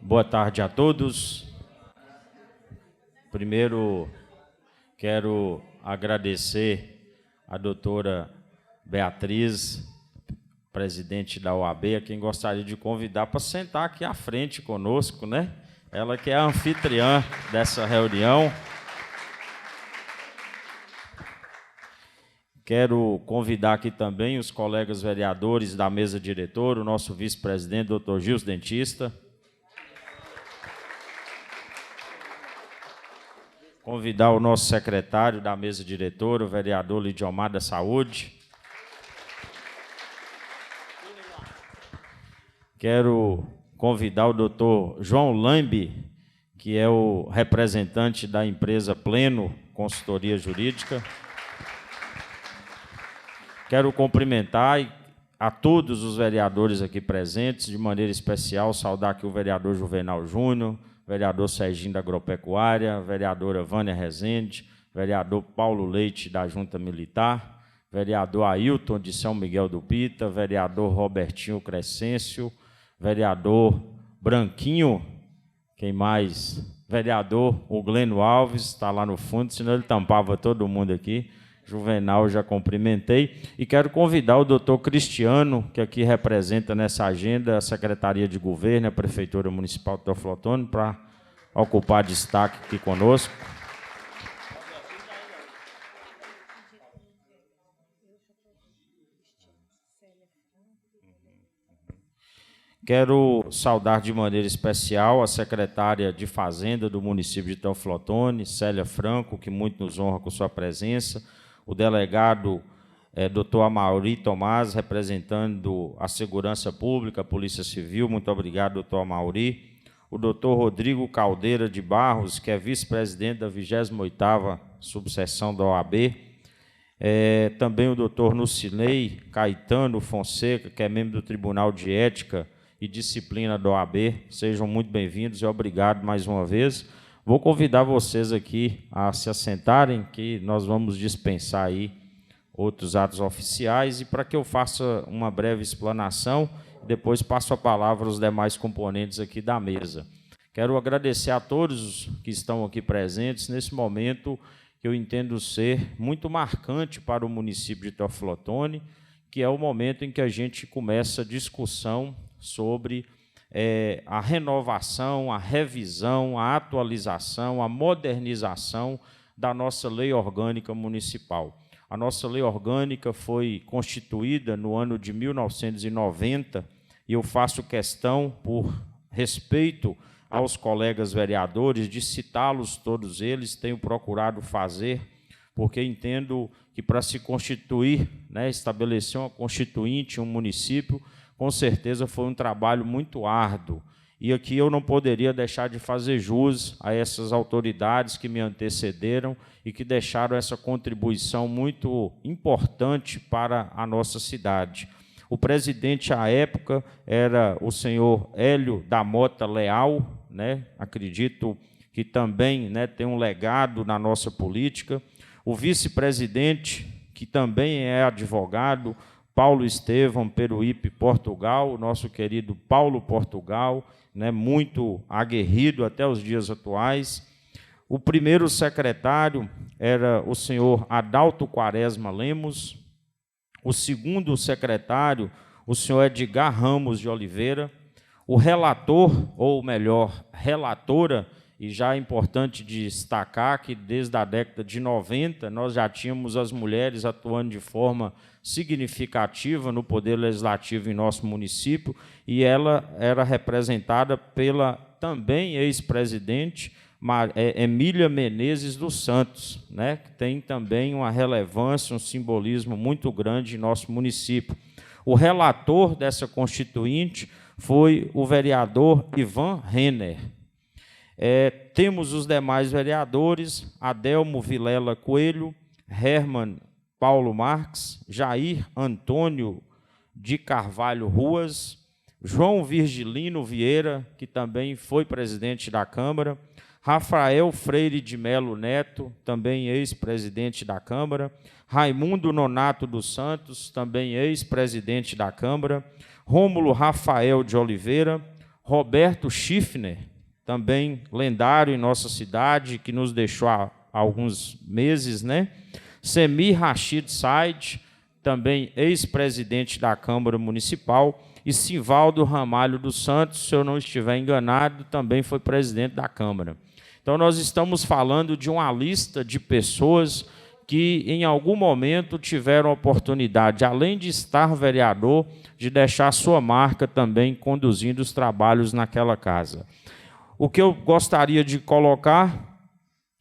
Boa tarde a todos. Primeiro, quero agradecer a doutora Beatriz, presidente da OAB, a quem gostaria de convidar para sentar aqui à frente conosco, né? Ela que é a anfitriã dessa reunião. Quero convidar aqui também os colegas vereadores da mesa diretora, o nosso vice-presidente, doutor Gilson Dentista. Convidar o nosso secretário da mesa diretora, o vereador Lidiomar da Saúde. Quero convidar o doutor João Lambe, que é o representante da empresa Pleno Consultoria Jurídica. Quero cumprimentar a todos os vereadores aqui presentes, de maneira especial, saudar aqui o vereador Juvenal Júnior, vereador Serginho da Agropecuária, vereadora Vânia Rezende, vereador Paulo Leite da Junta Militar, vereador Ailton de São Miguel do Pita, vereador Robertinho Crescêncio, vereador Branquinho, quem mais? Vereador o Gleno Alves, está lá no fundo, senão ele tampava todo mundo aqui. Juvenal já cumprimentei, e quero convidar o doutor Cristiano, que aqui representa nessa agenda a Secretaria de Governo, a Prefeitura Municipal de Teoflotone, para ocupar destaque aqui conosco. Quero saudar de maneira especial a secretária de Fazenda do município de Teoflotone, Célia Franco, que muito nos honra com sua presença, o delegado doutor Amauri Tomás, representando a Segurança Pública, a Polícia Civil, muito obrigado, doutor Amauri, o doutor Rodrigo Caldeira de Barros, que é vice-presidente da 28ª subseção da OAB, também o doutor Nucinei Caetano Fonseca, que é membro do Tribunal de Ética e Disciplina da OAB, sejam muito bem-vindos e obrigado mais uma vez. Vou convidar vocês aqui a se assentarem, que nós vamos dispensar aí outros atos oficiais, e para que eu faça uma breve explanação, depois passo a palavra aos demais componentes aqui da mesa. Quero agradecer a todos que estão aqui presentes nesse momento que eu entendo ser muito marcante para o município de Teoflotone, que é o momento em que a gente começa a discussão sobre a renovação, a revisão, a atualização, a modernização da nossa lei orgânica municipal. A nossa lei orgânica foi constituída no ano de 1990, e eu faço questão, por respeito aos colegas vereadores, de citá-los todos eles, tenho procurado fazer, porque entendo que para se constituir, estabelecer uma constituinte, um município, com certeza foi um trabalho muito árduo. E aqui eu não poderia deixar de fazer jus a essas autoridades que me antecederam e que deixaram essa contribuição muito importante para a nossa cidade. O presidente, à época, era o senhor Hélio da Mota Leal, acredito que também tem um legado na nossa política. O vice-presidente, que também é advogado, Paulo Estevão Peruípe Portugal, o nosso querido Paulo Portugal, muito aguerrido até os dias atuais. O primeiro secretário era o senhor Adalto Quaresma Lemos. O segundo secretário, o senhor Edgar Ramos de Oliveira. O relator, ou melhor, relatora, e já é importante destacar que desde a década de 90 nós já tínhamos as mulheres atuando de forma significativa no Poder Legislativo em nosso município, e ela era representada pela também ex-presidente Emília Menezes dos Santos, que tem também uma relevância, um simbolismo muito grande em nosso município. O relator dessa constituinte foi o vereador Ivan Renner. Temos os demais vereadores: Adelmo Vilela Coelho, Herman Paulo Marques, Jair Antônio de Carvalho Ruas, João Virgilino Vieira, que também foi presidente da Câmara, Rafael Freire de Melo Neto, também ex-presidente da Câmara, Raimundo Nonato dos Santos, também ex-presidente da Câmara, Rômulo Rafael de Oliveira, Roberto Schiffner, também lendário em nossa cidade, que nos deixou há alguns meses, né? Semir Rashid Said, também ex-presidente da Câmara Municipal, e Sivaldo Ramalho dos Santos, se eu não estiver enganado, também foi presidente da Câmara. Então, nós estamos falando de uma lista de pessoas que, em algum momento, tiveram a oportunidade, além de estar vereador, de deixar sua marca também conduzindo os trabalhos naquela casa. O que eu gostaria de colocar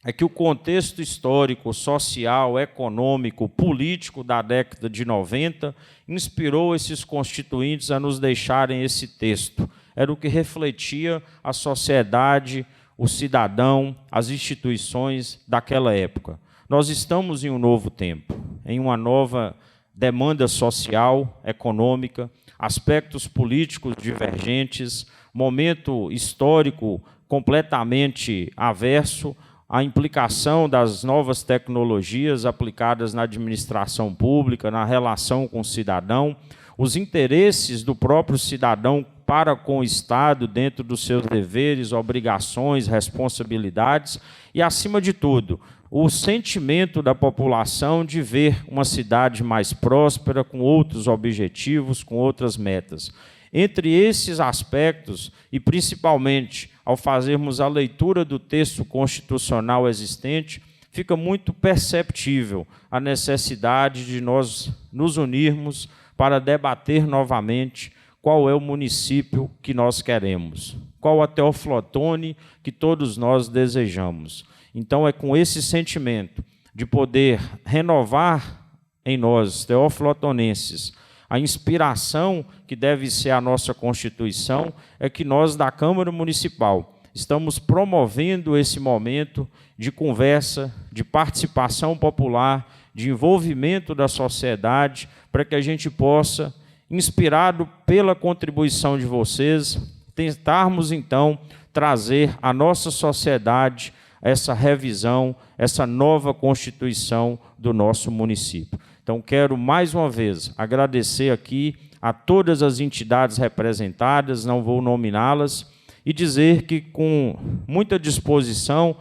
é que o contexto histórico, social, econômico, político da década de 90 inspirou esses constituintes a nos deixarem esse texto. Era o que refletia a sociedade, o cidadão, as instituições daquela época. Nós estamos em um novo tempo, em uma nova demanda social, econômica, aspectos políticos divergentes, momento histórico completamente averso à implicação das novas tecnologias aplicadas na administração pública, na relação com o cidadão, os interesses do próprio cidadão para com o Estado dentro dos seus deveres, obrigações, responsabilidades e, acima de tudo, o sentimento da população de ver uma cidade mais próspera, com outros objetivos, com outras metas. Entre esses aspectos, e principalmente ao fazermos a leitura do texto constitucional existente, fica muito perceptível a necessidade de nós nos unirmos para debater novamente qual é o município que nós queremos, qual a Teófilo Otoni que todos nós desejamos. Então, é com esse sentimento de poder renovar em nós, teofilotonenses, a inspiração que deve ser a nossa Constituição, é que nós, da Câmara Municipal, estamos promovendo esse momento de conversa, de participação popular, de envolvimento da sociedade, para que a gente possa, inspirado pela contribuição de vocês, tentarmos, então, trazer à nossa sociedade essa revisão, essa nova Constituição do nosso município. Então, quero, mais uma vez, agradecer aqui a todas as entidades representadas, não vou nominá-las, e dizer que, com muita disposição,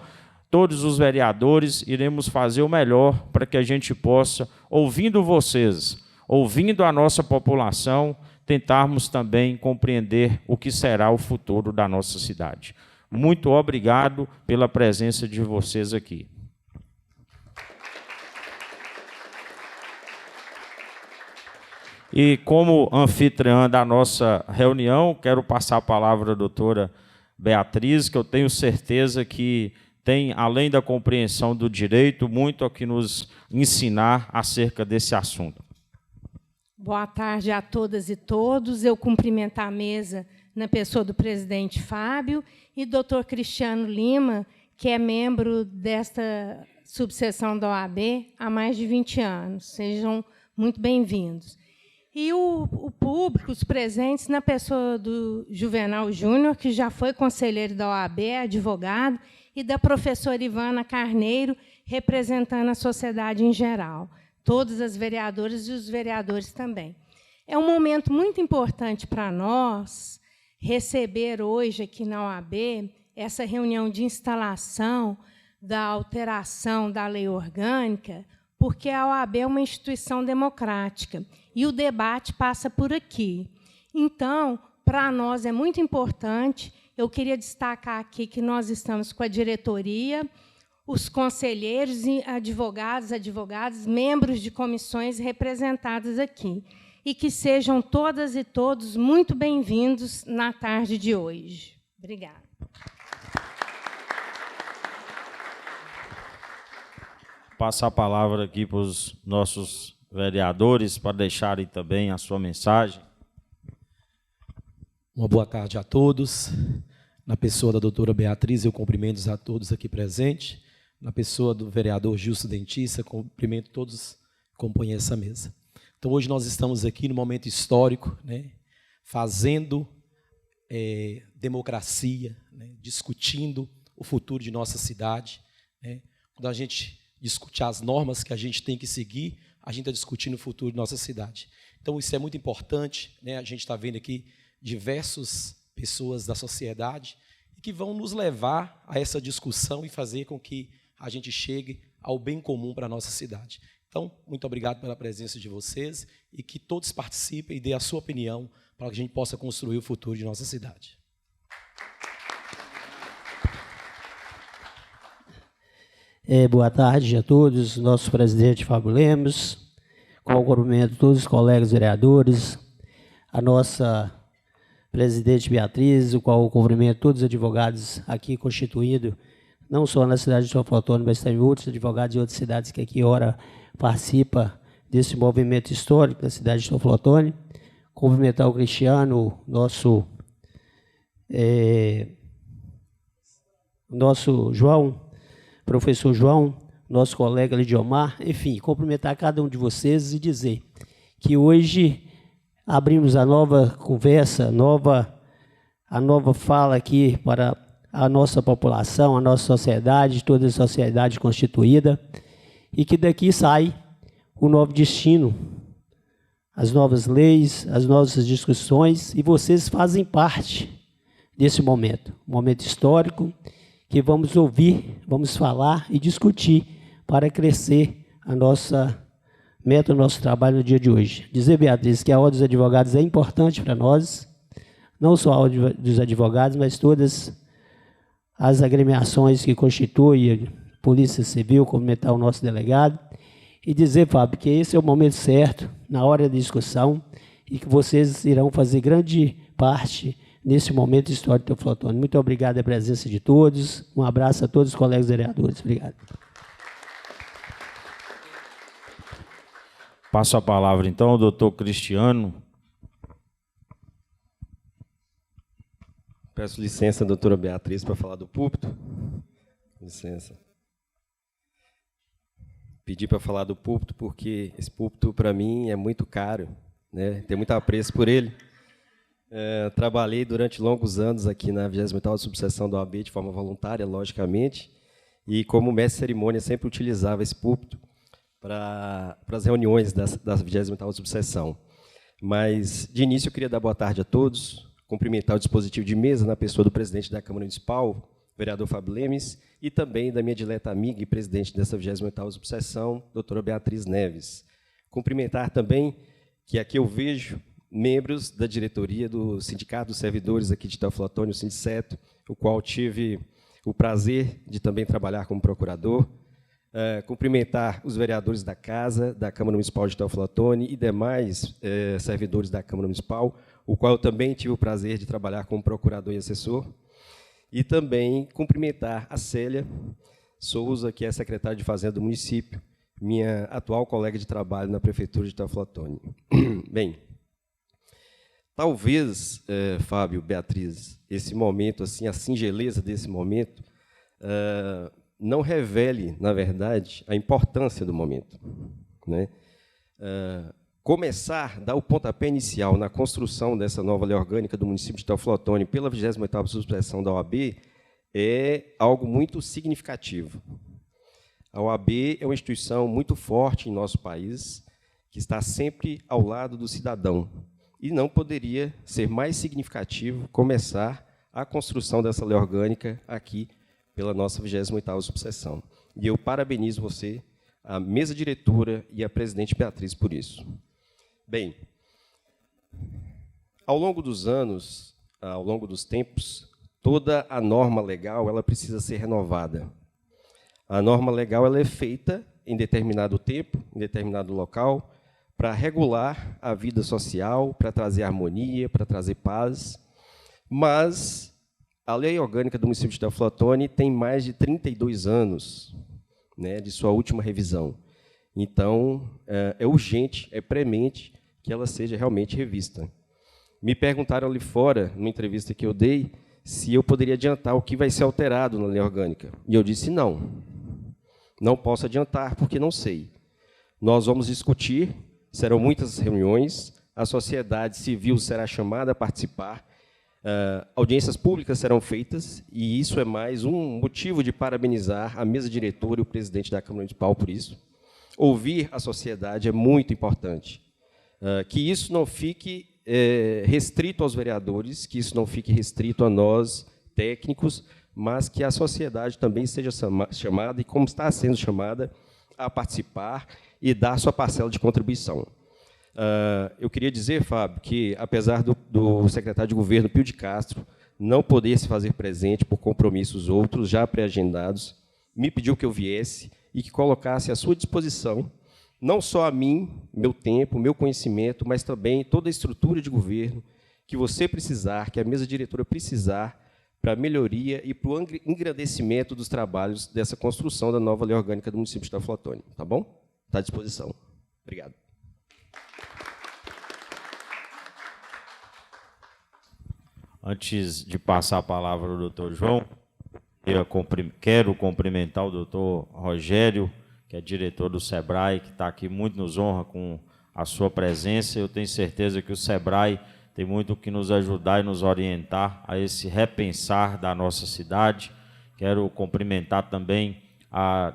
todos os vereadores iremos fazer o melhor para que a gente possa, ouvindo vocês, ouvindo a nossa população, tentarmos também compreender o que será o futuro da nossa cidade. Muito obrigado pela presença de vocês aqui. E, como anfitriã da nossa reunião, quero passar a palavra à doutora Beatriz, que eu tenho certeza que tem, além da compreensão do direito, muito a que nos ensinar acerca desse assunto. Boa tarde a todas e todos. Eu cumprimento a mesa na pessoa do presidente Fábio e doutor Cristiano Lima, que é membro desta subseção da OAB há mais de 20 anos. Sejam muito bem-vindos. E o público, os presentes, na pessoa do Juvenal Júnior, que já foi conselheiro da OAB, advogado, e da professora Ivana Carneiro, representando a sociedade em geral, todas as vereadoras e os vereadores também. É um momento muito importante para nós receber hoje aqui na OAB essa reunião de instalação da alteração da lei orgânica, porque a OAB é uma instituição democrática e o debate passa por aqui. Então, para nós é muito importante, eu queria destacar aqui que nós estamos com a diretoria, os conselheiros, advogados, membros de comissões representadas aqui, e que sejam todas e todos muito bem-vindos na tarde de hoje. Obrigada. Passar a palavra aqui para os nossos vereadores, para deixarem também a sua mensagem. Uma boa tarde a todos. Na pessoa da doutora Beatriz, eu cumprimento a todos aqui presentes. Na pessoa do vereador Gilson Dentista, cumprimento todos que compõem essa mesa. Então, hoje nós estamos aqui no momento histórico, né, fazendo democracia, né, discutindo o futuro de nossa cidade. Né. Quando a gente discute as normas que a gente tem que seguir, a gente está discutindo o futuro de nossa cidade. Então, isso é muito importante, né? A gente está vendo aqui diversas pessoas da sociedade, e que vão nos levar a essa discussão e fazer com que a gente chegue ao bem comum para a nossa cidade. Então, muito obrigado pela presença de vocês e que todos participem e dêem a sua opinião para que a gente possa construir o futuro de nossa cidade. Boa tarde a todos, nosso presidente Fábio Lemos, com o cumprimento de todos os colegas vereadores, a nossa presidente Beatriz, o qual eu cumprimento todos os advogados aqui constituídos, não só na cidade de Teoflotone, mas também outros advogados de outras cidades que aqui ora participam desse movimento histórico da cidade de Teoflotone. Cumprimentar o Cristiano, nosso João, professor João, nosso colega Lidiomar, enfim, cumprimentar cada um de vocês e dizer que hoje abrimos a nova conversa, a nova fala aqui para a nossa população, a nossa sociedade, toda a sociedade constituída, e que daqui sai o novo destino, as novas leis, as nossas discussões, e vocês fazem parte desse momento, um momento histórico, que vamos ouvir, vamos falar e discutir para crescer a nossa meta, o nosso trabalho no dia de hoje. Dizer, Beatriz, que a Ordem dos Advogados é importante para nós, não só a Ordem dos Advogados, mas todas as agremiações que constituem a Polícia Civil, cumprimentar o nosso delegado, e dizer, Fábio, que esse é o momento certo, na hora da discussão, e que vocês irão fazer grande parte nesse momento histórico do Teoflotone. Muito obrigado pela presença de todos. Um abraço a todos os colegas vereadores. Obrigado. Passo a palavra, então, ao doutor Cristiano. Peço licença, doutora Beatriz, para falar do púlpito. Licença. Pedi para falar do púlpito porque esse púlpito, para mim, é muito caro, né? Tenho muito apreço por ele. Trabalhei durante longos anos aqui na 28ª subseção da OAB de forma voluntária, logicamente, e como mestre de cerimônia sempre utilizava esse púlpito para as reuniões da 28ª subseção. Mas, de início, eu queria dar boa tarde a todos, cumprimentar o dispositivo de mesa na pessoa do presidente da Câmara Municipal, vereador Fábio Lemes, e também da minha dileta amiga e presidente dessa 28ª subseção, doutora Beatriz Neves. Cumprimentar também que aqui eu vejo membros da diretoria do Sindicato dos Servidores aqui de Teoflotone, o Sindiceto, o qual tive o prazer de também trabalhar como procurador. Cumprimentar os vereadores da Casa, da Câmara Municipal de Teoflotone e demais servidores da Câmara Municipal, o qual eu também tive o prazer de trabalhar como procurador e assessor. E também cumprimentar a Célia Souza, que é secretária de Fazenda do município, minha atual colega de trabalho na Prefeitura de Teoflotone. Bem, talvez, Fábio, Beatriz, esse momento, assim, a singeleza desse momento, não revele, na verdade, a importância do momento, né? Começar, dar o pontapé inicial na construção dessa nova lei orgânica do município de Teoflotone pela 28ª subseção da OAB é algo muito significativo. A OAB é uma instituição muito forte em nosso país, que está sempre ao lado do cidadão, e não poderia ser mais significativo começar a construção dessa lei orgânica aqui pela nossa 28ª subseção. E eu parabenizo você, a mesa diretora e a presidente Beatriz por isso. Bem, ao longo dos anos, ao longo dos tempos, toda a norma legal ela precisa ser renovada. A norma legal ela é feita em determinado tempo, em determinado local, para regular a vida social, para trazer harmonia, para trazer paz. Mas a lei orgânica do município de Teoflotone tem mais de 32 anos, né, de sua última revisão. Então, é urgente, é premente que ela seja realmente revista. Me perguntaram ali fora, numa entrevista que eu dei, se eu poderia adiantar o que vai ser alterado na lei orgânica. E eu disse não. Não posso adiantar, porque não sei. Nós vamos discutir, serão muitas reuniões, a sociedade civil será chamada a participar, audiências públicas serão feitas, e isso é mais um motivo de parabenizar a mesa diretora e o presidente da Câmara Municipal por isso. Ouvir a sociedade é muito importante. Que isso não fique restrito aos vereadores, que isso não fique restrito a nós, técnicos, mas que a sociedade também seja chamada, e como está sendo chamada, a participar e dar sua parcela de contribuição. Eu queria dizer, Fábio, que, apesar do secretário de Governo, Pio de Castro, não poder se fazer presente por compromissos outros já pré-agendados, me pediu que eu viesse e que colocasse à sua disposição, não só a mim, meu tempo, meu conhecimento, mas também toda a estrutura de governo que você precisar, que a mesa diretora precisar, para a melhoria e para o engrandecimento dos trabalhos dessa construção da nova lei orgânica do município de Teoflotone. Tá bom? Está à disposição. Obrigado. Antes de passar a palavra ao doutor João, quero cumprimentar o doutor Rogério, que é diretor do SEBRAE, que está aqui, muito nos honra com a sua presença. Eu tenho certeza que o SEBRAE tem muito que nos ajudar e nos orientar a esse repensar da nossa cidade. Quero cumprimentar também a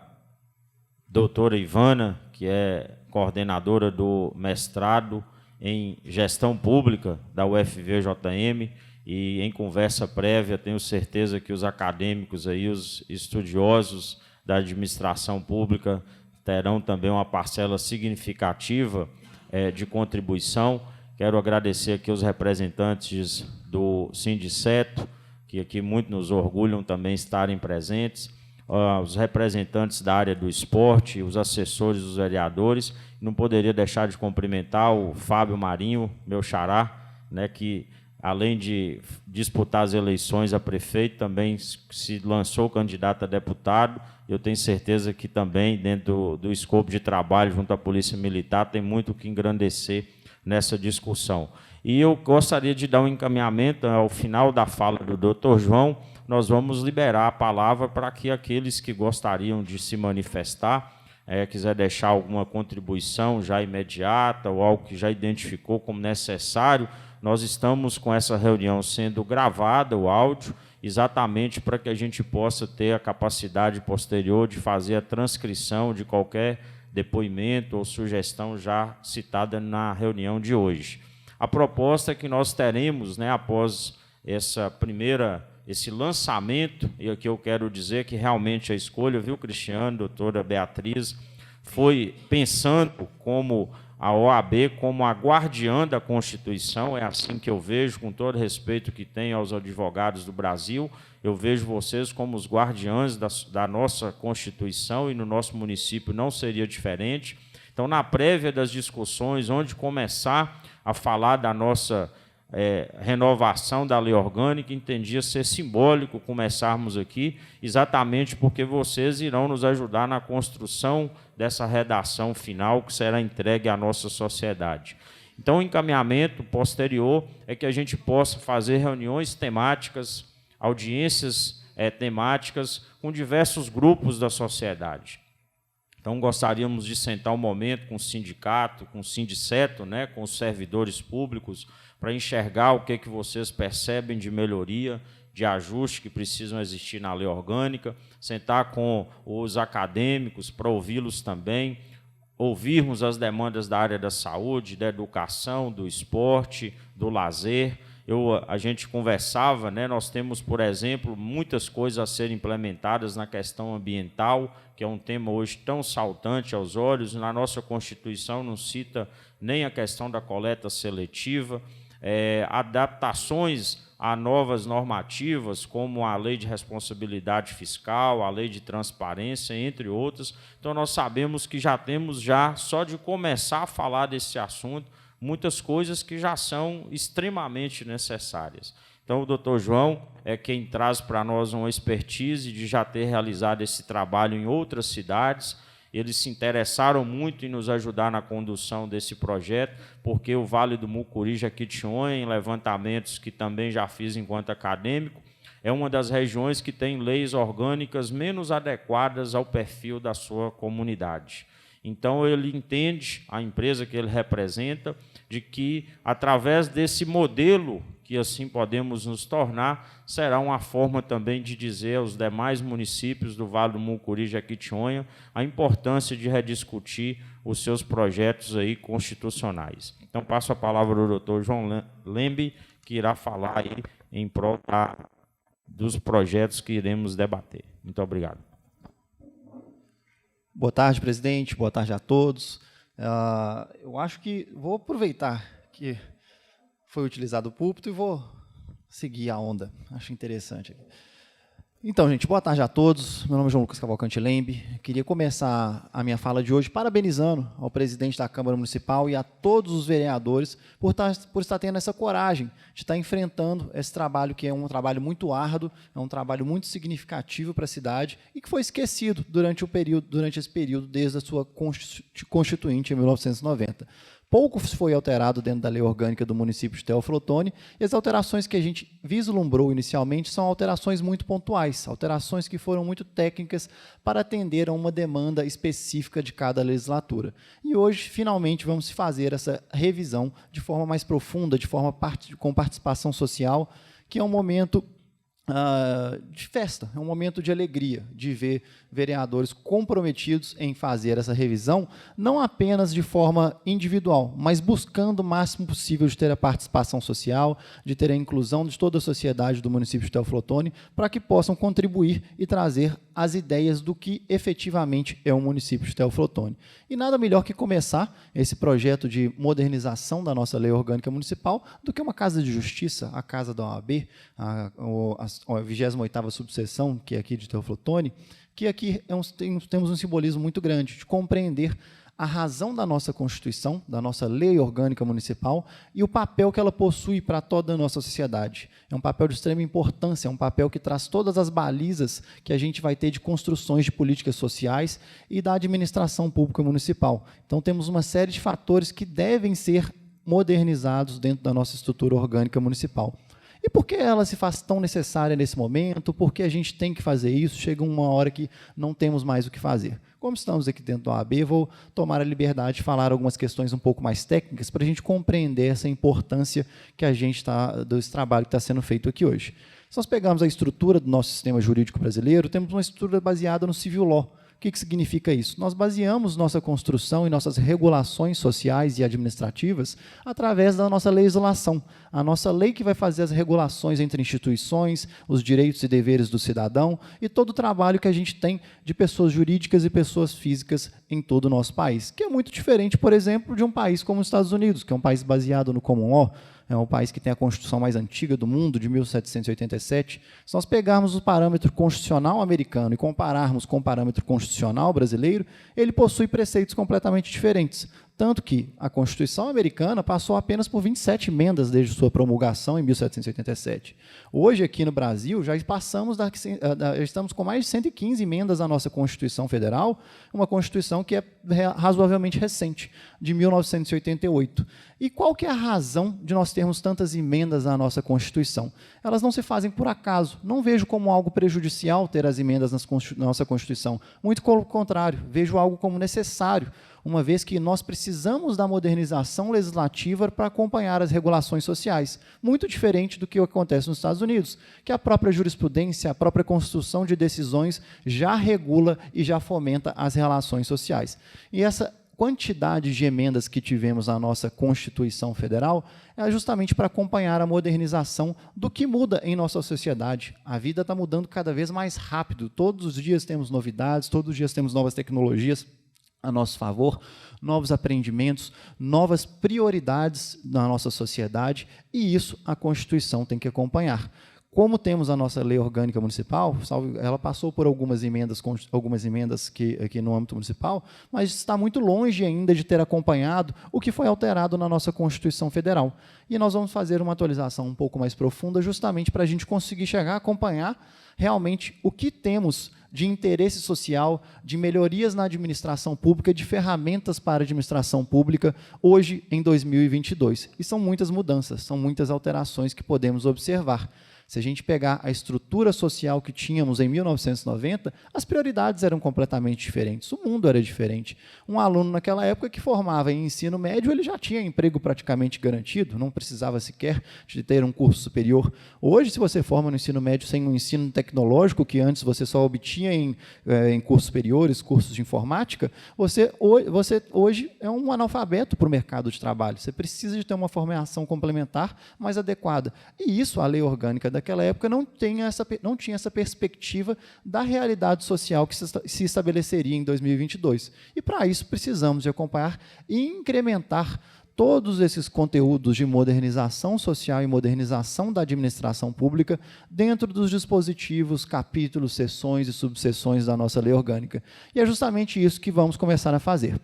doutora Ivana, que é coordenadora do mestrado em Gestão Pública da UFVJM, e em conversa prévia tenho certeza que os acadêmicos, aí, os estudiosos da administração pública, terão também uma parcela significativa de contribuição. Quero agradecer aqui os representantes do Sindiceto, que aqui muito nos orgulham também estarem presentes, os representantes da área do esporte, os assessores dos vereadores. Não poderia deixar de cumprimentar o Fábio Marinho, meu xará, né, que, além de disputar as eleições a prefeito, também se lançou candidato a deputado. Eu tenho certeza que também, dentro do escopo de trabalho junto à Polícia Militar, tem muito que engrandecer nessa discussão. E eu gostaria de dar um encaminhamento ao final da fala do doutor João. Nós vamos liberar a palavra para que aqueles que gostariam de se manifestar, quiser deixar alguma contribuição já imediata ou algo que já identificou como necessário. Nós estamos com essa reunião sendo gravada, o áudio, exatamente para que a gente possa ter a capacidade posterior de fazer a transcrição de qualquer depoimento ou sugestão já citada na reunião de hoje. A proposta é que nós teremos, né, após esse lançamento, e aqui eu quero dizer que realmente a escolha, viu, Cristiano, doutora Beatriz, foi pensando como a OAB como a guardiã da Constituição. É assim que eu vejo, com todo respeito que tenho aos advogados do Brasil, eu vejo vocês como os guardiães da nossa Constituição, e no nosso município não seria diferente. Então, na prévia das discussões, onde começar a falar da nossa renovação da lei orgânica, entendia ser simbólico começarmos aqui, exatamente porque vocês irão nos ajudar na construção dessa redação final que será entregue à nossa sociedade. Então, o encaminhamento posterior é que a gente possa fazer reuniões temáticas, audiências temáticas com diversos grupos da sociedade. Então, gostaríamos de sentar um momento com o sindicato, com o Sindiceto, né, com os servidores públicos, para enxergar o que vocês percebem de melhoria, de ajuste que precisam existir na lei orgânica, sentar com os acadêmicos para ouvi-los também, ouvirmos as demandas da área da saúde, da educação, do esporte, do lazer. A gente conversava, né, nós temos, por exemplo, muitas coisas a serem implementadas na questão ambiental, que é um tema hoje tão saltante aos olhos. Na nossa Constituição não cita nem a questão da coleta seletiva, adaptações a novas normativas, como a Lei de Responsabilidade Fiscal, a Lei de Transparência, entre outras. Então, nós sabemos que já temos, só de começar a falar desse assunto, muitas coisas que já são extremamente necessárias. Então, o doutor João é quem traz para nós uma expertise de já ter realizado esse trabalho em outras cidades. Eles se interessaram muito em nos ajudar na condução desse projeto, porque o Vale do Mucuri, Jequitinhonha, em levantamentos que também já fiz enquanto acadêmico, é uma das regiões que tem leis orgânicas menos adequadas ao perfil da sua comunidade. Então, ele entende, a empresa que ele representa, de que, através desse modelo que assim podemos nos tornar, será uma forma também de dizer aos demais municípios do Vale do Mucuri e Jequitinhonha a importância de rediscutir os seus projetos aí constitucionais. Então, passo a palavra ao doutor João Lembe, que irá falar aí em prol dos projetos que iremos debater. Muito obrigado. Boa tarde, presidente. Boa tarde a todos. Eu acho que vou aproveitar que foi utilizado o púlpito e vou seguir a onda. Acho interessante. Então, gente, boa tarde a todos. Meu nome é João Lucas Cavalcante Lembe. Queria começar a minha fala de hoje parabenizando ao presidente da Câmara Municipal e a todos os vereadores por estar tendo essa coragem de estar enfrentando esse trabalho, que é um trabalho muito árduo, é um trabalho muito significativo para a cidade e que foi esquecido durante esse período, desde a sua constituinte em 1990. Pouco foi alterado dentro da lei orgânica do município de Teófilo Otoni, e as alterações que a gente vislumbrou inicialmente são alterações muito pontuais, alterações que foram muito técnicas para atender a uma demanda específica de cada legislatura. E hoje, finalmente, vamos fazer essa revisão de forma mais profunda, com participação social, que é um momento de festa, é um momento de alegria, de ver vereadores comprometidos em fazer essa revisão, não apenas de forma individual, mas buscando o máximo possível de ter a participação social, de ter a inclusão de toda a sociedade do município de Teófilo Otoni, para que possam contribuir e trazer as ideias do que efetivamente é o município de Teófilo Otoni. E nada melhor que começar esse projeto de modernização da nossa lei orgânica municipal do que uma casa de justiça, a casa da OAB, a 28ª subseção, que é aqui de Teófilo Otoni, que aqui temos um simbolismo muito grande de compreender a razão da nossa Constituição, da nossa lei orgânica municipal e o papel que ela possui para toda a nossa sociedade. É um papel de extrema importância, é um papel que traz todas as balizas que a gente vai ter de construções de políticas sociais e da administração pública municipal. Então, temos uma série de fatores que devem ser modernizados dentro da nossa estrutura orgânica municipal. E por que ela se faz tão necessária nesse momento? Por que a gente tem que fazer isso? Chega uma hora que não temos mais o que fazer. Como estamos aqui dentro da OAB, vou tomar a liberdade de falar algumas questões um pouco mais técnicas para a gente compreender essa importância que a gente desse trabalho que está sendo feito aqui hoje. Se nós pegarmos a estrutura do nosso sistema jurídico brasileiro, temos uma estrutura baseada no civil law. O que significa isso? Nós baseamos nossa construção e nossas regulações sociais e administrativas através da nossa legislação. A nossa lei que vai fazer as regulações entre instituições, os direitos e deveres do cidadão e todo o trabalho que a gente tem de pessoas jurídicas e pessoas físicas em todo o nosso país, que é muito diferente, por exemplo, de um país como os Estados Unidos, que é um país baseado no common law. É um país que tem a Constituição mais antiga do mundo, de 1787. Se nós pegarmos o parâmetro constitucional americano e compararmos com o parâmetro constitucional brasileiro, ele possui preceitos completamente diferentes. Tanto que a Constituição americana passou apenas por 27 emendas desde sua promulgação em 1787. Hoje, aqui no Brasil, já estamos com mais de 115 emendas à nossa Constituição Federal, uma Constituição que é razoavelmente recente, de 1988. E qual que é a razão de nós termos tantas emendas à nossa Constituição? Elas não se fazem por acaso. Não vejo como algo prejudicial ter as emendas na nossa Constituição. Muito pelo contrário, vejo algo como necessário, uma vez que nós precisamos da modernização legislativa para acompanhar as regulações sociais, muito diferente do que acontece nos Estados Unidos, que a própria jurisprudência, a própria construção de decisões já regula e já fomenta as relações sociais. E essa quantidade de emendas que tivemos na nossa Constituição Federal é justamente para acompanhar a modernização do que muda em nossa sociedade. A vida está mudando cada vez mais rápido, todos os dias temos novidades, todos os dias temos novas tecnologias a nosso favor, novos aprendimentos, novas prioridades na nossa sociedade, e isso a Constituição tem que acompanhar. Como temos a nossa lei orgânica municipal, ela passou por algumas emendas aqui no âmbito municipal, mas está muito longe ainda de ter acompanhado o que foi alterado na nossa Constituição Federal. E nós vamos fazer uma atualização um pouco mais profunda, justamente para a gente conseguir chegar a acompanhar realmente o que temos de interesse social, de melhorias na administração pública, de ferramentas para a administração pública, hoje, em 2022. E são muitas mudanças, são muitas alterações que podemos observar. Se a gente pegar a estrutura social que tínhamos em 1990, as prioridades eram completamente diferentes, o mundo era diferente. Um aluno naquela época que formava em ensino médio, ele já tinha emprego praticamente garantido, não precisava sequer de ter um curso superior. Hoje, se você forma no ensino médio sem um ensino tecnológico, que antes você só obtinha em cursos superiores, cursos de informática, você hoje é um analfabeto para o mercado de trabalho. Você precisa de ter uma formação complementar mais adequada. E isso, a lei orgânica daquela época não tinha essa perspectiva da realidade social que se estabeleceria em 2022. E, para isso, precisamos de acompanhar e incrementar todos esses conteúdos de modernização social e modernização da administração pública dentro dos dispositivos, capítulos, seções e subseções da nossa lei orgânica. E é justamente isso que vamos começar a fazer.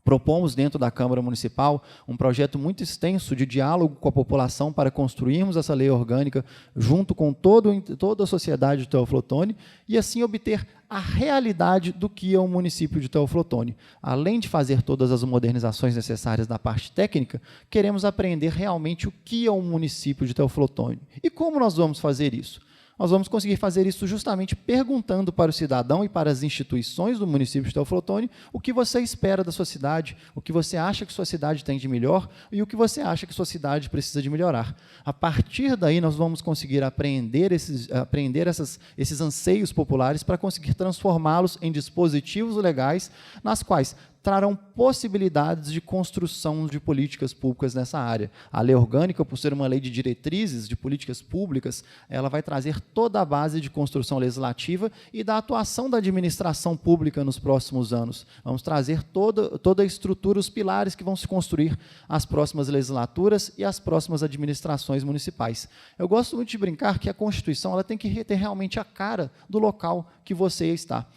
Propomos, dentro da Câmara Municipal, um projeto muito extenso de diálogo com a população para construirmos essa lei orgânica junto com toda a sociedade de Teófilo Otoni e, assim, obter a realidade do que é o município de Teófilo Otoni. Além de fazer todas as modernizações necessárias na parte técnica, queremos aprender realmente o que é o município de Teófilo Otoni. E como nós vamos fazer isso? Nós vamos conseguir fazer isso justamente perguntando para o cidadão e para as instituições do município de Teófilo Otoni o que você espera da sua cidade, o que você acha que sua cidade tem de melhor e o que você acha que sua cidade precisa de melhorar. A partir daí, nós vamos conseguir aprender esses anseios populares para conseguir transformá-los em dispositivos legais nas quais trarão possibilidades de construção de políticas públicas nessa área. A lei orgânica, por ser uma lei de diretrizes de políticas públicas, ela vai trazer toda a base de construção legislativa e da atuação da administração pública nos próximos anos. Vamos trazer toda a estrutura, os pilares que vão se construir as próximas legislaturas e as próximas administrações municipais. Eu gosto muito de brincar que a Constituição ela tem que ter realmente a cara do local que você está.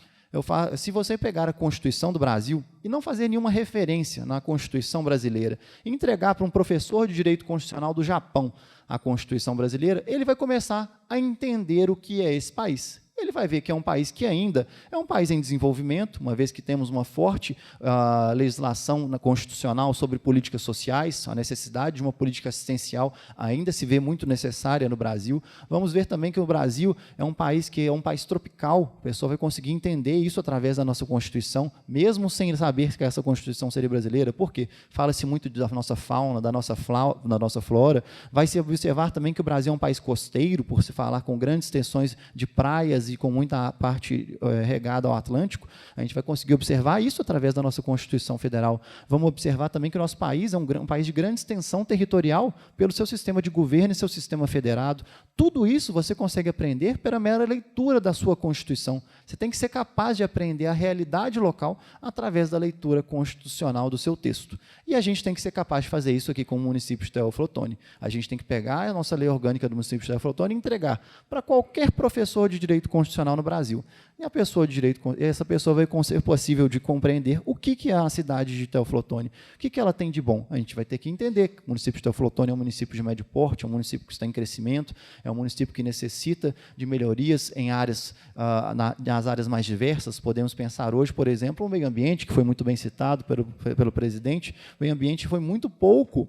Se você pegar a Constituição do Brasil e não fazer nenhuma referência na Constituição brasileira, e entregar para um professor de direito constitucional do Japão a Constituição brasileira, ele vai começar a entender o que é esse país. Ele vai ver que é um país que ainda é um país em desenvolvimento, uma vez que temos uma forte legislação constitucional sobre políticas sociais, a necessidade de uma política assistencial ainda se vê muito necessária no Brasil. Vamos ver também que o Brasil é um país que é um país tropical, a pessoa vai conseguir entender isso através da nossa Constituição, mesmo sem saber que essa Constituição seria brasileira, porque fala-se muito da nossa fauna, da nossa flora, vai se observar também que o Brasil é um país costeiro, por se falar com grandes extensões de praias e com muita parte regada ao Atlântico, a gente vai conseguir observar isso através da nossa Constituição Federal. Vamos observar também que o nosso país é um país de grande extensão territorial pelo seu sistema de governo e seu sistema federado. Tudo isso você consegue aprender pela mera leitura da sua Constituição. Você tem que ser capaz de aprender a realidade local através da leitura constitucional do seu texto. E a gente tem que ser capaz de fazer isso aqui com o município de Teófilo Otoni. A gente tem que pegar a nossa lei orgânica do município de Teófilo Otoni e entregar para qualquer professor de direito constitucional no Brasil. E essa pessoa vai ser possível de compreender o que é a cidade de Teófilo Otoni, o que ela tem de bom. A gente vai ter que entender que o município de Teófilo Otoni é um município de médio porte, é um município que está em crescimento, é um município que necessita de melhorias em áreas, nas áreas mais diversas. Podemos pensar hoje, por exemplo, o meio ambiente, que foi muito bem citado pelo presidente. O meio ambiente foi muito pouco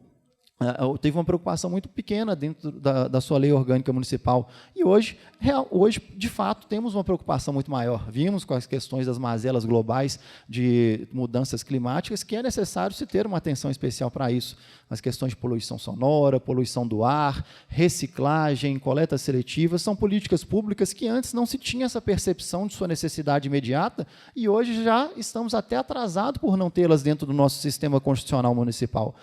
teve uma preocupação muito pequena dentro da sua lei orgânica municipal. E hoje, de fato, temos uma preocupação muito maior. Vimos com as questões das mazelas globais de mudanças climáticas que é necessário se ter uma atenção especial para isso. As questões de poluição sonora, poluição do ar, reciclagem, coleta seletiva, são políticas públicas que antes não se tinha essa percepção de sua necessidade imediata e hoje já estamos até atrasados por não tê-las dentro do nosso sistema constitucional municipal.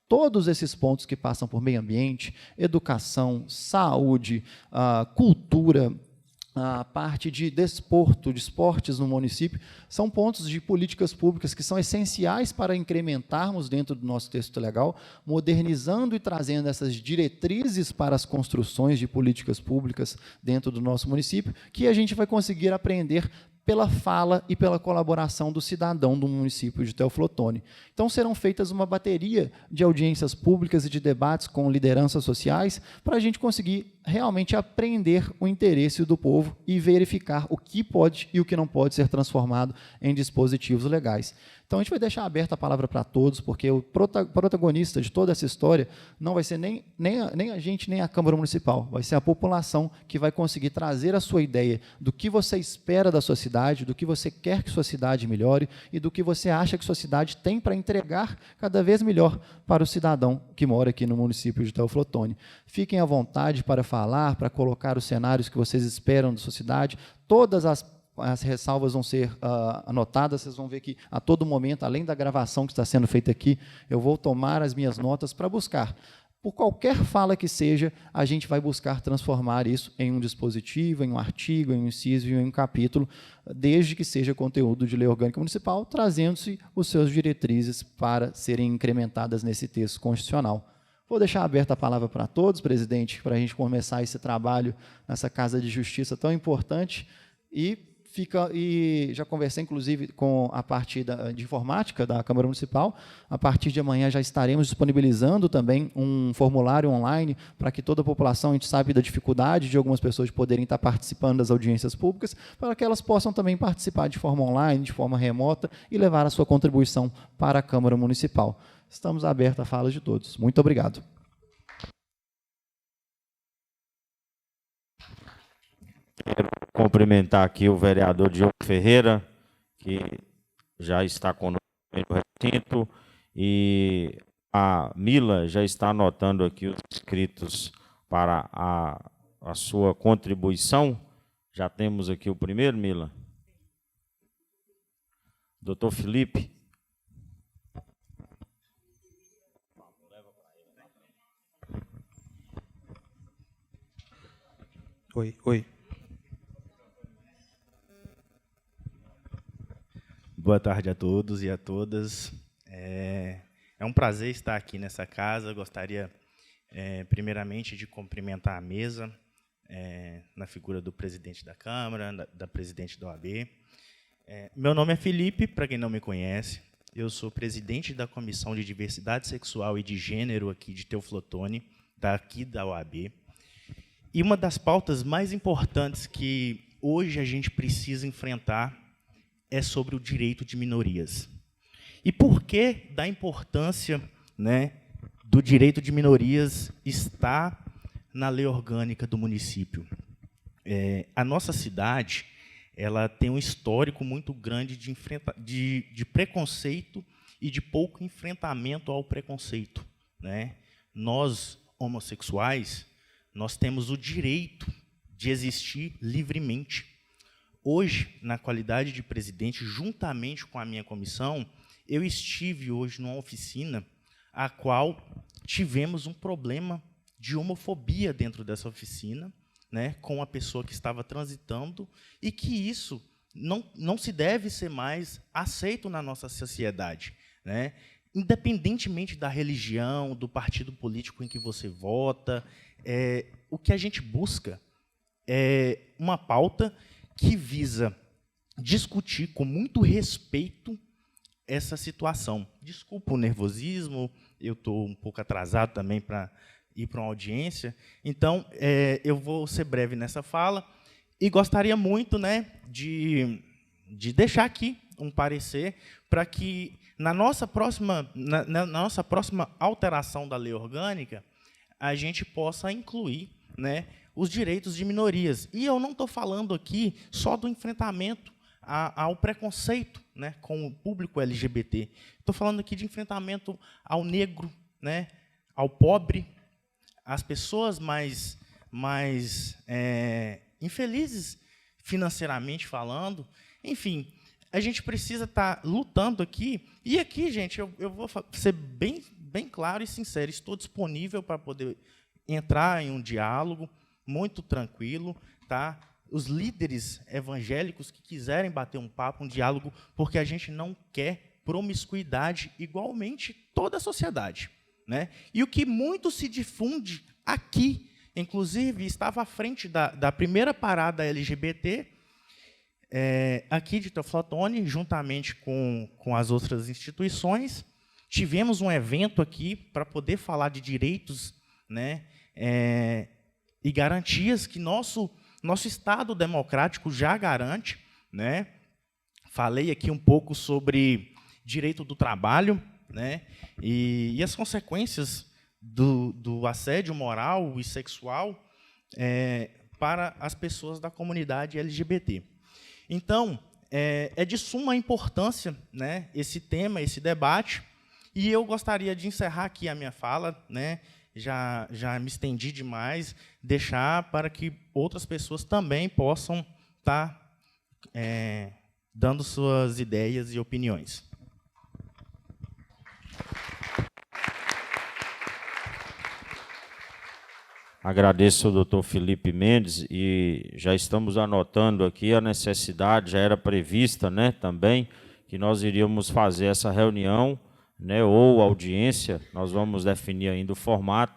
Todos esses pontos que passam por meio ambiente, educação, saúde, cultura, a parte de desporto, de esportes no município, são pontos de políticas públicas que são essenciais para incrementarmos dentro do nosso texto legal, modernizando e trazendo essas diretrizes para as construções de políticas públicas dentro do nosso município, que a gente vai conseguir aprender pela fala e pela colaboração do cidadão do município de Teófilo Otoni. Então, serão feitas uma bateria de audiências públicas e de debates com lideranças sociais para a gente conseguir realmente apreender o interesse do povo e verificar o que pode e o que não pode ser transformado em dispositivos legais. Então, a gente vai deixar aberta a palavra para todos, porque o protagonista de toda essa história não vai ser nem a gente, nem a Câmara Municipal, vai ser a população que vai conseguir trazer a sua ideia do que você espera da sua cidade, do que você quer que sua cidade melhore e do que você acha que sua cidade tem para entregar cada vez melhor para o cidadão que mora aqui no município de Teoflotone. Fiquem à vontade para falar, para colocar os cenários que vocês esperam da sua cidade. Todas as ressalvas vão ser anotadas, vocês vão ver que a todo momento, além da gravação que está sendo feita aqui, eu vou tomar as minhas notas para buscar. Por qualquer fala que seja, a gente vai buscar transformar isso em um dispositivo, em um artigo, em um inciso e em um capítulo, desde que seja conteúdo de lei orgânica municipal, trazendo-se os seus diretrizes para serem incrementadas nesse texto constitucional. Vou deixar aberta a palavra para todos, presidente, para a gente começar esse trabalho nessa Casa de Justiça tão importante. E já conversei, inclusive, com a parte de informática da Câmara Municipal. A partir de amanhã já estaremos disponibilizando também um formulário online para que toda a população, a gente sabe da dificuldade de algumas pessoas de poderem estar participando das audiências públicas, para que elas possam também participar de forma online, de forma remota, e levar a sua contribuição para a Câmara Municipal. Estamos abertos à fala de todos. Muito obrigado. Quero cumprimentar aqui o vereador Diogo Ferreira, que já está conosco no recinto, e a Mila já está anotando aqui os inscritos para a sua contribuição. Já temos aqui o primeiro, Mila. Doutor Felipe. Oi. Boa tarde a todos e a todas. É um prazer estar aqui nessa casa. Gostaria, primeiramente, de cumprimentar a mesa, na figura do presidente da Câmara, da presidente da OAB. Meu nome é Felipe, para quem não me conhece. Eu sou presidente da Comissão de Diversidade Sexual e de Gênero aqui de Teoflotone, daqui da OAB. E uma das pautas mais importantes que hoje a gente precisa enfrentar é sobre o direito de minorias. E por que da importância, né, do direito de minorias está na lei orgânica do município? A nossa cidade, ela tem um histórico muito grande de preconceito e de pouco enfrentamento ao preconceito, né? Nós, homossexuais, nós temos o direito de existir livremente. Hoje, na qualidade de presidente, juntamente com a minha comissão, eu estive hoje numa oficina a qual tivemos um problema de homofobia dentro dessa oficina, né, com a pessoa que estava transitando, e que isso não se deve ser mais aceito na nossa sociedade, né? Independentemente da religião, do partido político em que você vota, o que a gente busca é uma pauta que visa discutir com muito respeito essa situação. Desculpa o nervosismo, eu estou um pouco atrasado também para ir para uma audiência, então eu vou ser breve nessa fala e gostaria muito, né, de deixar aqui um parecer para que na nossa próxima alteração da lei orgânica a gente possa incluir, né, os direitos de minorias. E eu não estou falando aqui só do enfrentamento ao preconceito, né, com o público LGBT. Estou falando aqui de enfrentamento ao negro, né, ao pobre, às pessoas mais infelizes financeiramente falando. Enfim, a gente precisa estar lutando aqui. E aqui, gente, eu vou ser bem claro e sincero. Estou disponível para poder entrar em um diálogo muito tranquilo, tá? Os líderes evangélicos que quiserem bater um papo, um diálogo, porque a gente não quer promiscuidade igualmente toda a sociedade, né? E o que muito se difunde aqui, inclusive, estava à frente da primeira parada LGBT, aqui de Teoflotone, juntamente com as outras instituições. Tivemos um evento aqui para poder falar de direitos, né, e garantias que nosso Estado democrático já garante, né? Falei aqui um pouco sobre direito do trabalho, né? E as consequências do assédio moral e sexual para as pessoas da comunidade LGBT. Então, é de suma importância, né, esse tema, esse debate, e eu gostaria de encerrar aqui a minha fala, né, já me estendi demais, deixar para que outras pessoas também possam estar dando suas ideias e opiniões. Agradeço ao doutor Felipe Mendes, e já estamos anotando aqui a necessidade, já era prevista, né, também, que nós iríamos fazer essa reunião, né, ou audiência, nós vamos definir ainda o formato,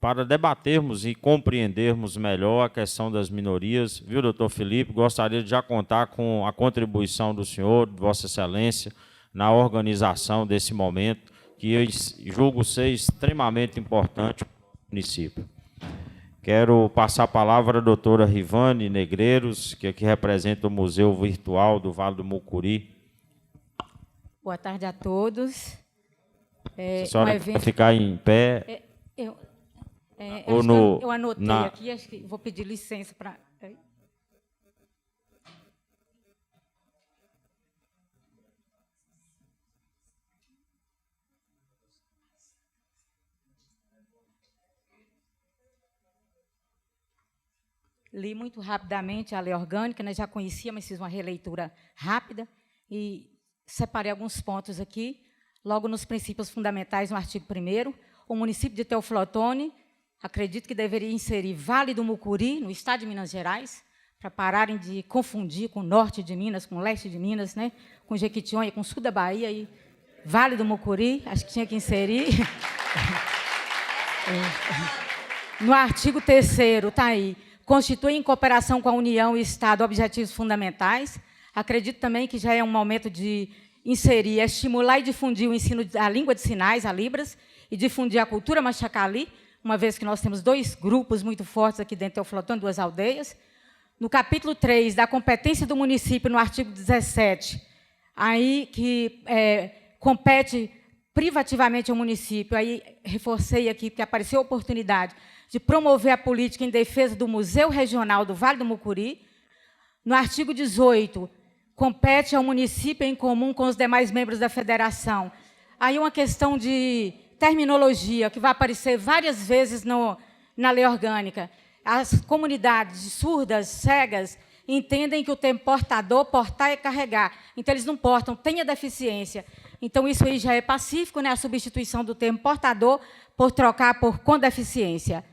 para debatermos e compreendermos melhor a questão das minorias. Viu, doutor Felipe? Gostaria de já contar com a contribuição do senhor, de Vossa Excelência, na organização desse momento, que eu julgo ser extremamente importante para o município. Quero passar a palavra à doutora Rivane Negreiros, que aqui representa o Museu Virtual do Vale do Mucuri. Boa tarde a todos. Se a senhora ficar em pé... Eu anotei aqui, acho que vou pedir licença para... Li muito rapidamente a lei orgânica, né, já conhecia, mas fiz uma releitura rápida e separei alguns pontos aqui, logo nos princípios fundamentais, no artigo 1º, o município de Teoflotone, acredito que deveria inserir Vale do Mucuri, no estado de Minas Gerais, para pararem de confundir com o norte de Minas, com o leste de Minas, né, com Jequitinhonha, com o sul da Bahia, e Vale do Mucuri, acho que tinha que inserir. No artigo 3º, está aí, constitui em cooperação com a União e Estado objetivos fundamentais. Acredito também que já é um momento de inserir, estimular e difundir o ensino da língua de sinais, a Libras, e difundir a cultura machacali, uma vez que nós temos 2 grupos muito fortes aqui dentro do Teoflotone, 2 aldeias. No capítulo 3, da competência do município, no artigo 17, aí que compete privativamente ao município, aí reforcei aqui, porque apareceu a oportunidade de promover a política em defesa do Museu Regional do Vale do Mucuri. No artigo 18, compete ao município em comum com os demais membros da federação. Aí uma questão de terminologia, que vai aparecer várias vezes na lei orgânica. As comunidades surdas, cegas, entendem que o termo portador, portar é carregar. Então, eles não portam, têm a deficiência. Então, isso aí já é pacífico, né, a substituição do termo portador por trocar por com deficiência.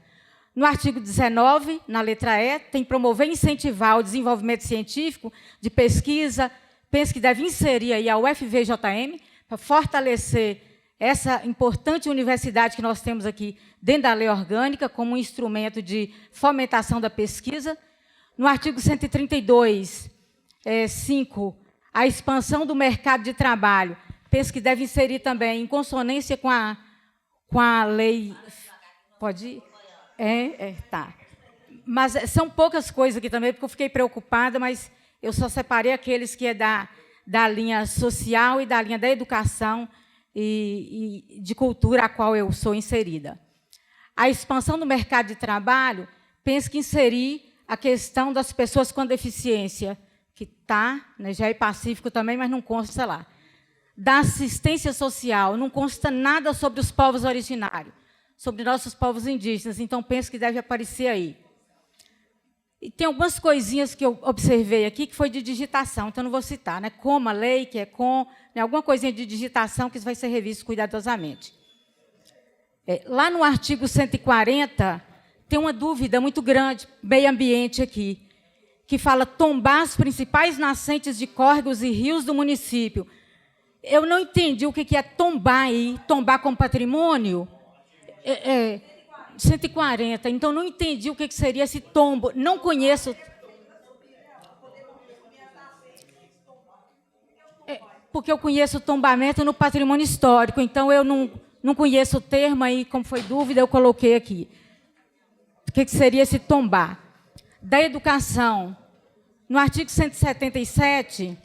No artigo 19, na letra E, tem promover e incentivar o desenvolvimento científico de pesquisa. Penso que deve inserir aí a UFVJM para fortalecer essa importante universidade que nós temos aqui dentro da lei orgânica como um instrumento de fomentação da pesquisa. No artigo 132, 5, a expansão do mercado de trabalho. Penso que deve inserir também, em consonância com a lei... Pode ir? Tá. Mas são poucas coisas aqui também, porque eu fiquei preocupada, mas eu só separei aqueles que é da linha social e da linha da educação e de cultura a qual eu sou inserida. A expansão do mercado de trabalho, penso que inserir a questão das pessoas com deficiência, que está, né, já é pacífico também, mas não consta lá. Da assistência social, não consta nada sobre os povos originários, sobre nossos povos indígenas, então penso que deve aparecer aí. E tem algumas coisinhas que eu observei aqui, que foi de digitação, então não vou citar, né? Como a lei, que é com, né? Alguma coisinha de digitação que isso vai ser revisto cuidadosamente. Lá no artigo 140, tem uma dúvida muito grande, meio ambiente aqui, que fala tombar as principais nascentes de córregos e rios do município. Eu não entendi o que é tombar aí, tombar como patrimônio. 140, então não entendi o que seria esse tombo, não conheço. Porque eu conheço o tombamento no patrimônio histórico, então eu não conheço o termo, aí, como foi dúvida, eu coloquei aqui. O que seria esse tombar? Da educação. No artigo 177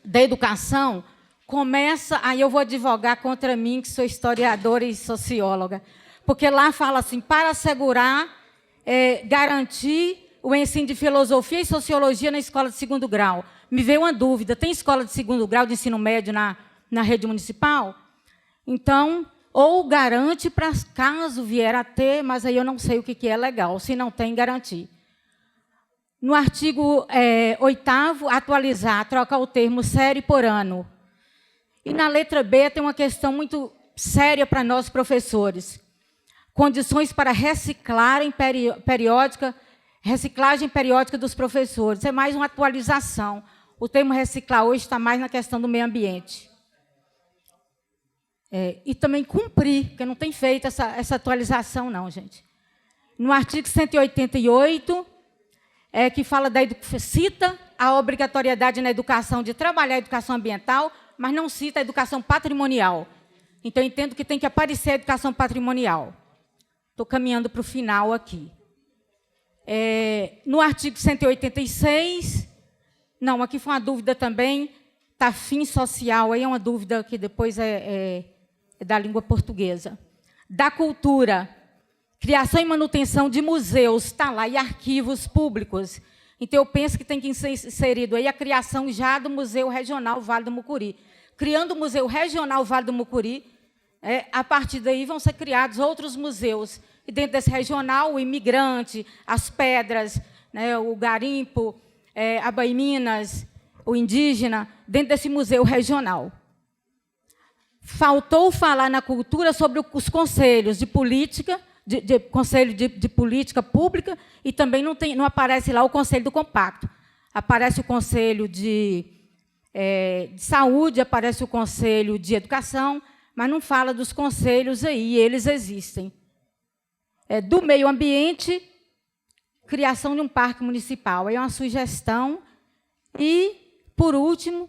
da educação, começa, aí eu vou advogar contra mim, que sou historiadora e socióloga, porque lá fala assim, para assegurar, garantir o ensino de filosofia e sociologia na escola de 2º grau. Me veio uma dúvida, tem escola de 2º grau de ensino médio na rede municipal? Então, ou garante para caso vier a ter, mas aí eu não sei o que é legal, se não tem, garantir. No artigo 8º, atualizar, trocar o termo série por ano. E na letra B tem uma questão muito séria para nós, professores. Condições para reciclagem periódica dos professores. É mais uma atualização. O termo reciclar hoje está mais na questão do meio ambiente. E também cumprir, porque não tem feito essa atualização, não, gente. No artigo 188, que fala cita a obrigatoriedade na educação de trabalhar a educação ambiental, mas não cita a educação patrimonial. Então, eu entendo que tem que aparecer a educação patrimonial. Estou caminhando para o final aqui. No artigo 186, não, aqui foi uma dúvida também, está fim social, aí é uma dúvida que depois é da língua portuguesa. Da cultura, criação e manutenção de museus, está lá, e arquivos públicos. Então, eu penso que tem que ser inserido aí a criação já do Museu Regional Vale do Mucuri. Criando o Museu Regional Vale do Mucuri, a partir daí vão ser criados outros museus. E dentro desse regional, o imigrante, as pedras, né, o garimpo, a Baiminas, o indígena, dentro desse museu regional. Faltou falar na cultura sobre os conselhos de política, conselho de política pública, e também não aparece lá o conselho do compacto. Aparece o conselho de saúde, aparece o conselho de educação, mas não fala dos conselhos aí, eles existem. Do meio ambiente, criação de um parque municipal. Aí é uma sugestão. E, por último,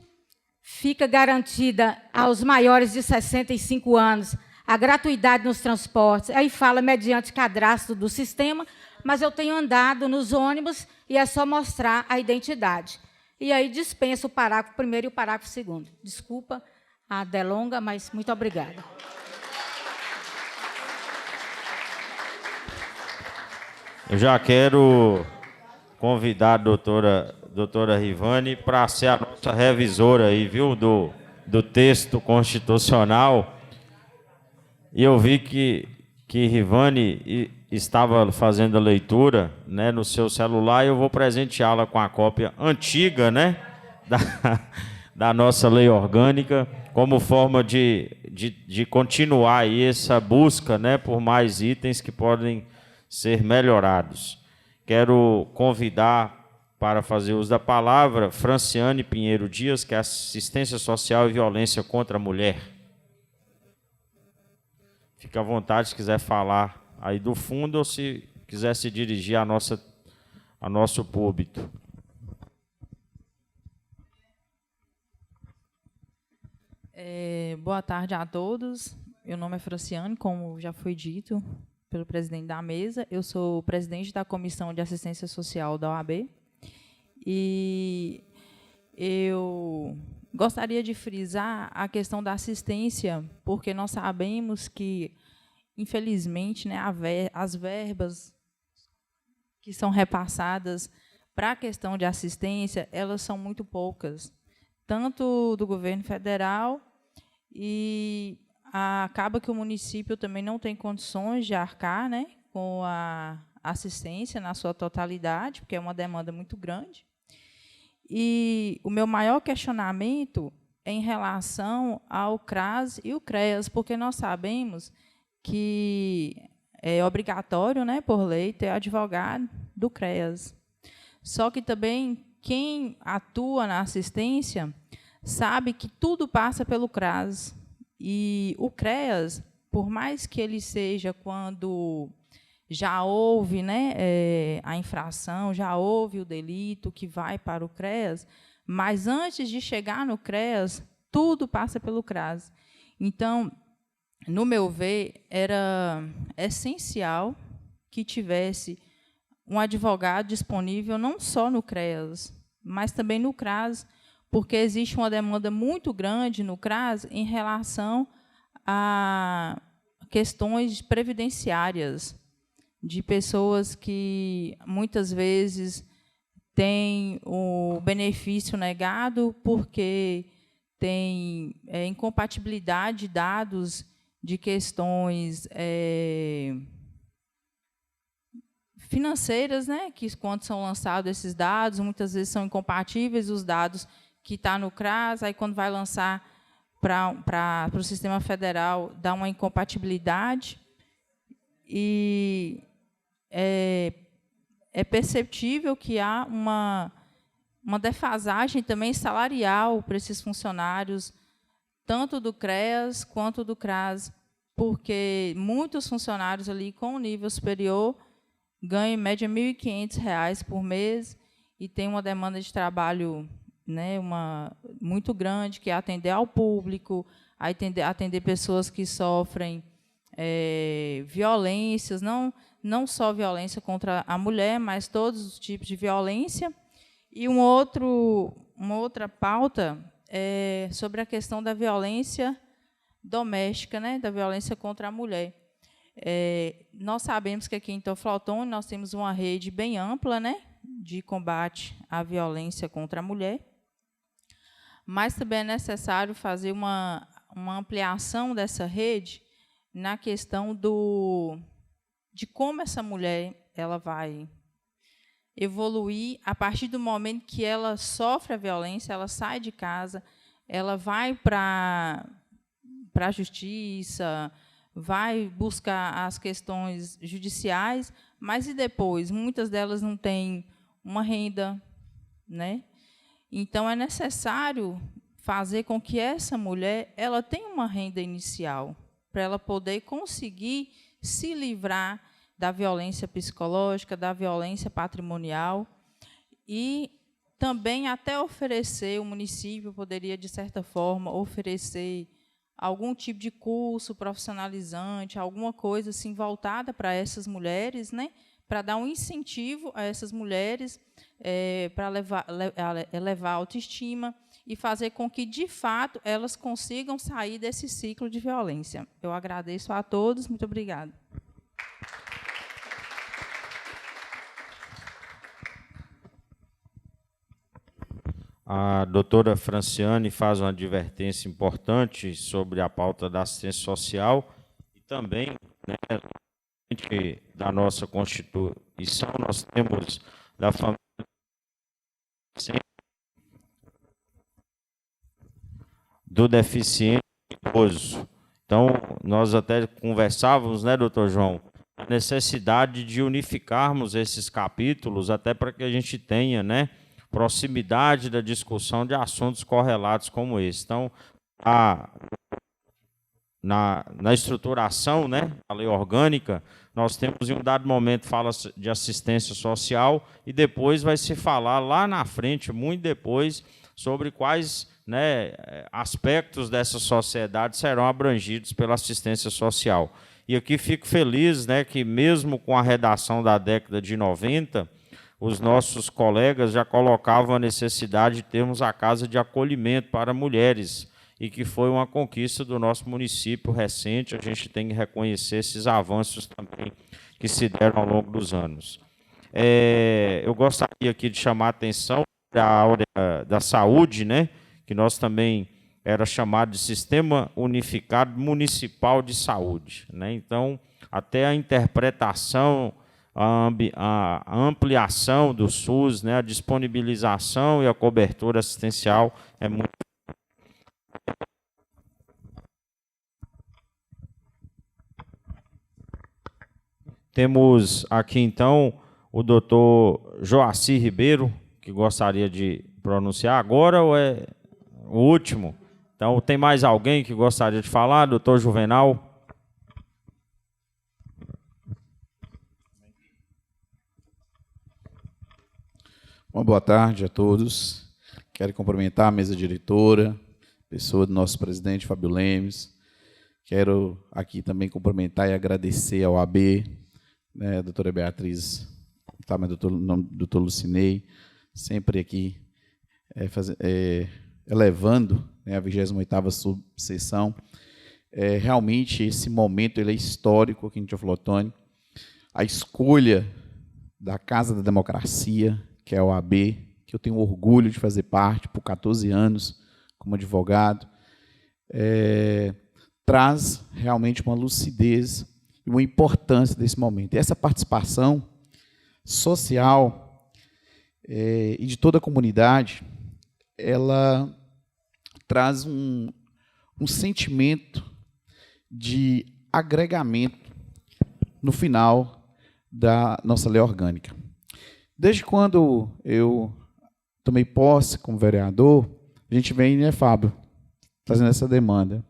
fica garantida aos maiores de 65 anos a gratuidade nos transportes. Aí fala mediante cadastro do sistema, mas eu tenho andado nos ônibus e é só mostrar a identidade. E aí dispensa o parágrafo 1º e o parágrafo 2º. Desculpa a delonga, mas muito obrigada. Eu já quero convidar a doutora Rivane para ser a nossa revisora aí, viu, do texto constitucional. E eu vi que Rivane estava fazendo a leitura, né, no seu celular, e eu vou presenteá-la com a cópia antiga, né, da nossa lei orgânica, como forma de continuar aí essa busca, né, por mais itens que podem ser melhorados. Quero convidar para fazer uso da palavra Franciane Pinheiro Dias, que é Assistência Social e Violência contra a Mulher. Fique à vontade se quiser falar aí do fundo ou se quiser se dirigir a nosso público. Boa tarde a todos. Meu nome é Franciane, como já foi dito pelo presidente da mesa. Eu sou presidente da Comissão de Assistência Social da OAB. E eu gostaria de frisar a questão da assistência, porque nós sabemos que, infelizmente, né, as verbas que são repassadas para a questão de assistência, elas são muito poucas, tanto do governo federal, e acaba que o município também não tem condições de arcar, né, com a assistência na sua totalidade, porque é uma demanda muito grande. E o meu maior questionamento é em relação ao CRAS e o CREAS, porque nós sabemos que é obrigatório, né, por lei, ter advogado do CREAS. Só que também quem atua na assistência sabe que tudo passa pelo CRAS. E o CREAS, por mais que ele seja quando já houve, né, a infração, já houve o delito que vai para o CREAS, mas antes de chegar no CREAS, tudo passa pelo CRAS. Então, no meu ver, era essencial que tivesse um advogado disponível não só no CREAS, mas também no CRAS, porque existe uma demanda muito grande no CRAS em relação a questões previdenciárias, de pessoas que, muitas vezes, têm o benefício negado porque tem incompatibilidade de dados de questões financeiras, né, que quando são lançados esses dados, muitas vezes são incompatíveis os dados que estão no CRAS, aí quando vai lançar para o sistema federal, dá uma incompatibilidade, e é perceptível que há uma defasagem também salarial para esses funcionários, tanto do CREAS quanto do CRAS, porque muitos funcionários ali com nível superior ganham, em média, R$ 1.500 por mês e tem uma demanda de trabalho, né, muito grande, que é atender ao público, atender pessoas que sofrem violências, não só violência contra a mulher, mas todos os tipos de violência. E uma outra pauta é sobre a questão da violência doméstica, né, da violência contra a mulher. Nós sabemos que aqui em Teoflotone nós temos uma rede bem ampla, né, de combate à violência contra a mulher, mas também é necessário fazer uma ampliação dessa rede na questão de como essa mulher ela vai evoluir a partir do momento que ela sofre a violência, ela sai de casa, ela vai para a justiça, vai buscar as questões judiciais, mas e depois? Muitas delas não têm uma renda, né? Então, é necessário fazer com que essa mulher ela tenha uma renda inicial, para ela poder conseguir se livrar da violência psicológica, da violência patrimonial, e também até oferecer, o município poderia, de certa forma, oferecer algum tipo de curso profissionalizante, alguma coisa assim voltada para essas mulheres, né, para dar um incentivo a essas mulheres, para elevar a autoestima e fazer com que, de fato, elas consigam sair desse ciclo de violência. Eu agradeço a todos. Muito obrigada. A doutora Franciane faz uma advertência importante sobre a pauta da assistência social e também, né, da nossa Constituição, nós temos da família do deficiente idoso. Então, nós até conversávamos, né, doutor João, a necessidade de unificarmos esses capítulos até para que a gente tenha, né, proximidade da discussão de assuntos correlatos como esse. Então, na estruturação, né, a lei orgânica, nós temos, em um dado momento, fala de assistência social e depois vai se falar lá na frente, muito depois, sobre quais, né, aspectos dessa sociedade serão abrangidos pela assistência social. E aqui fico feliz, né, que mesmo com a redação da década de 90, os nossos colegas já colocavam a necessidade de termos a casa de acolhimento para mulheres, e que foi uma conquista do nosso município recente. A gente tem que reconhecer esses avanços também que se deram ao longo dos anos. Eu gostaria aqui de chamar a atenção da saúde, né, que nós também era chamado de Sistema Unificado Municipal de Saúde, né? Então, até a interpretação, a ampliação do SUS, né, a disponibilização e a cobertura assistencial é muito. Temos aqui, então, o doutor Joacir Ribeiro, que gostaria de pronunciar agora, ou é o último? Então, tem mais alguém que gostaria de falar? Doutor Juvenal? Uma boa tarde a todos. Quero cumprimentar a mesa diretora, pessoa do nosso presidente, Fábio Lemes. Quero aqui também cumprimentar e agradecer ao AB, né, a doutora Beatriz, tá, mas doutor Lucinei, sempre aqui elevando, né, a 28ª subseção. Realmente, esse momento ele é histórico aqui em Teoflotone. A escolha da Casa da Democracia, que é a OAB, que eu tenho orgulho de fazer parte por 14 anos como advogado, traz realmente uma lucidez e uma importância desse momento. E essa participação social e de toda a comunidade, ela traz um sentimento de agregamento no final da nossa lei orgânica. Desde quando eu tomei posse como vereador, a gente vem, né, Fábio, fazendo essa demanda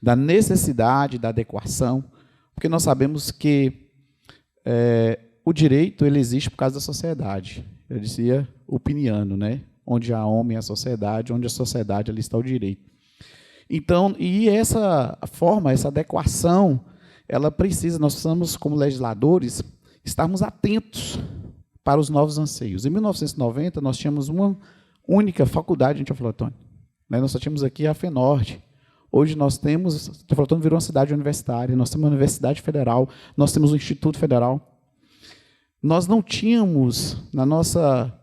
da necessidade, da adequação, porque nós sabemos que o direito ele existe por causa da sociedade. Eu dizia o Piniano, né? Onde há homem, há sociedade, onde a sociedade, ali está o direito. Então, e essa forma, essa adequação, ela precisa, nós precisamos, como legisladores, estarmos atentos para os novos anseios. Em 1990, nós tínhamos uma única faculdade em Teoflotone, né? Nós só tínhamos aqui a FENORTE. Hoje nós temos, Teoflotone virou uma cidade universitária, nós temos uma universidade federal, nós temos um instituto federal. Nós não tínhamos, na nossa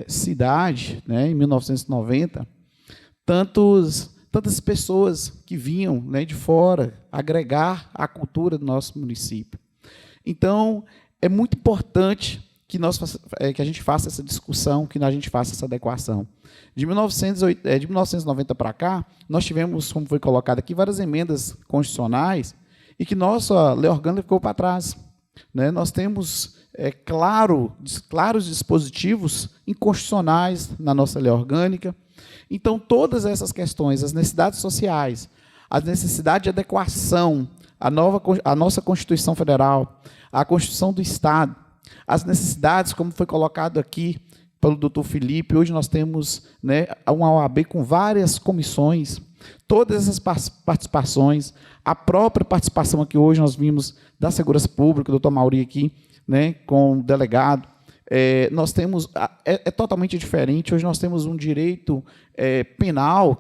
cidade, né, em 1990, tantas pessoas que vinham, né, de fora agregar a cultura do nosso município. Então, é muito importante que a gente faça essa discussão, que a gente faça essa adequação. De 1990 para cá, nós tivemos, como foi colocado aqui, várias emendas constitucionais e que nossa lei orgânica ficou para trás, né? Nós temos claros dispositivos inconstitucionais na nossa lei orgânica. Então, todas essas questões, as necessidades sociais, a necessidade de adequação à nossa Constituição Federal, à Constituição do Estado, as necessidades, como foi colocado aqui pelo doutor Felipe, hoje nós temos, né, uma OAB com várias comissões, todas essas participações, a própria participação aqui hoje, nós vimos da Segurança Pública, o doutor Mauri aqui, né, com o delegado, nós temos, totalmente diferente, hoje nós temos um direito penal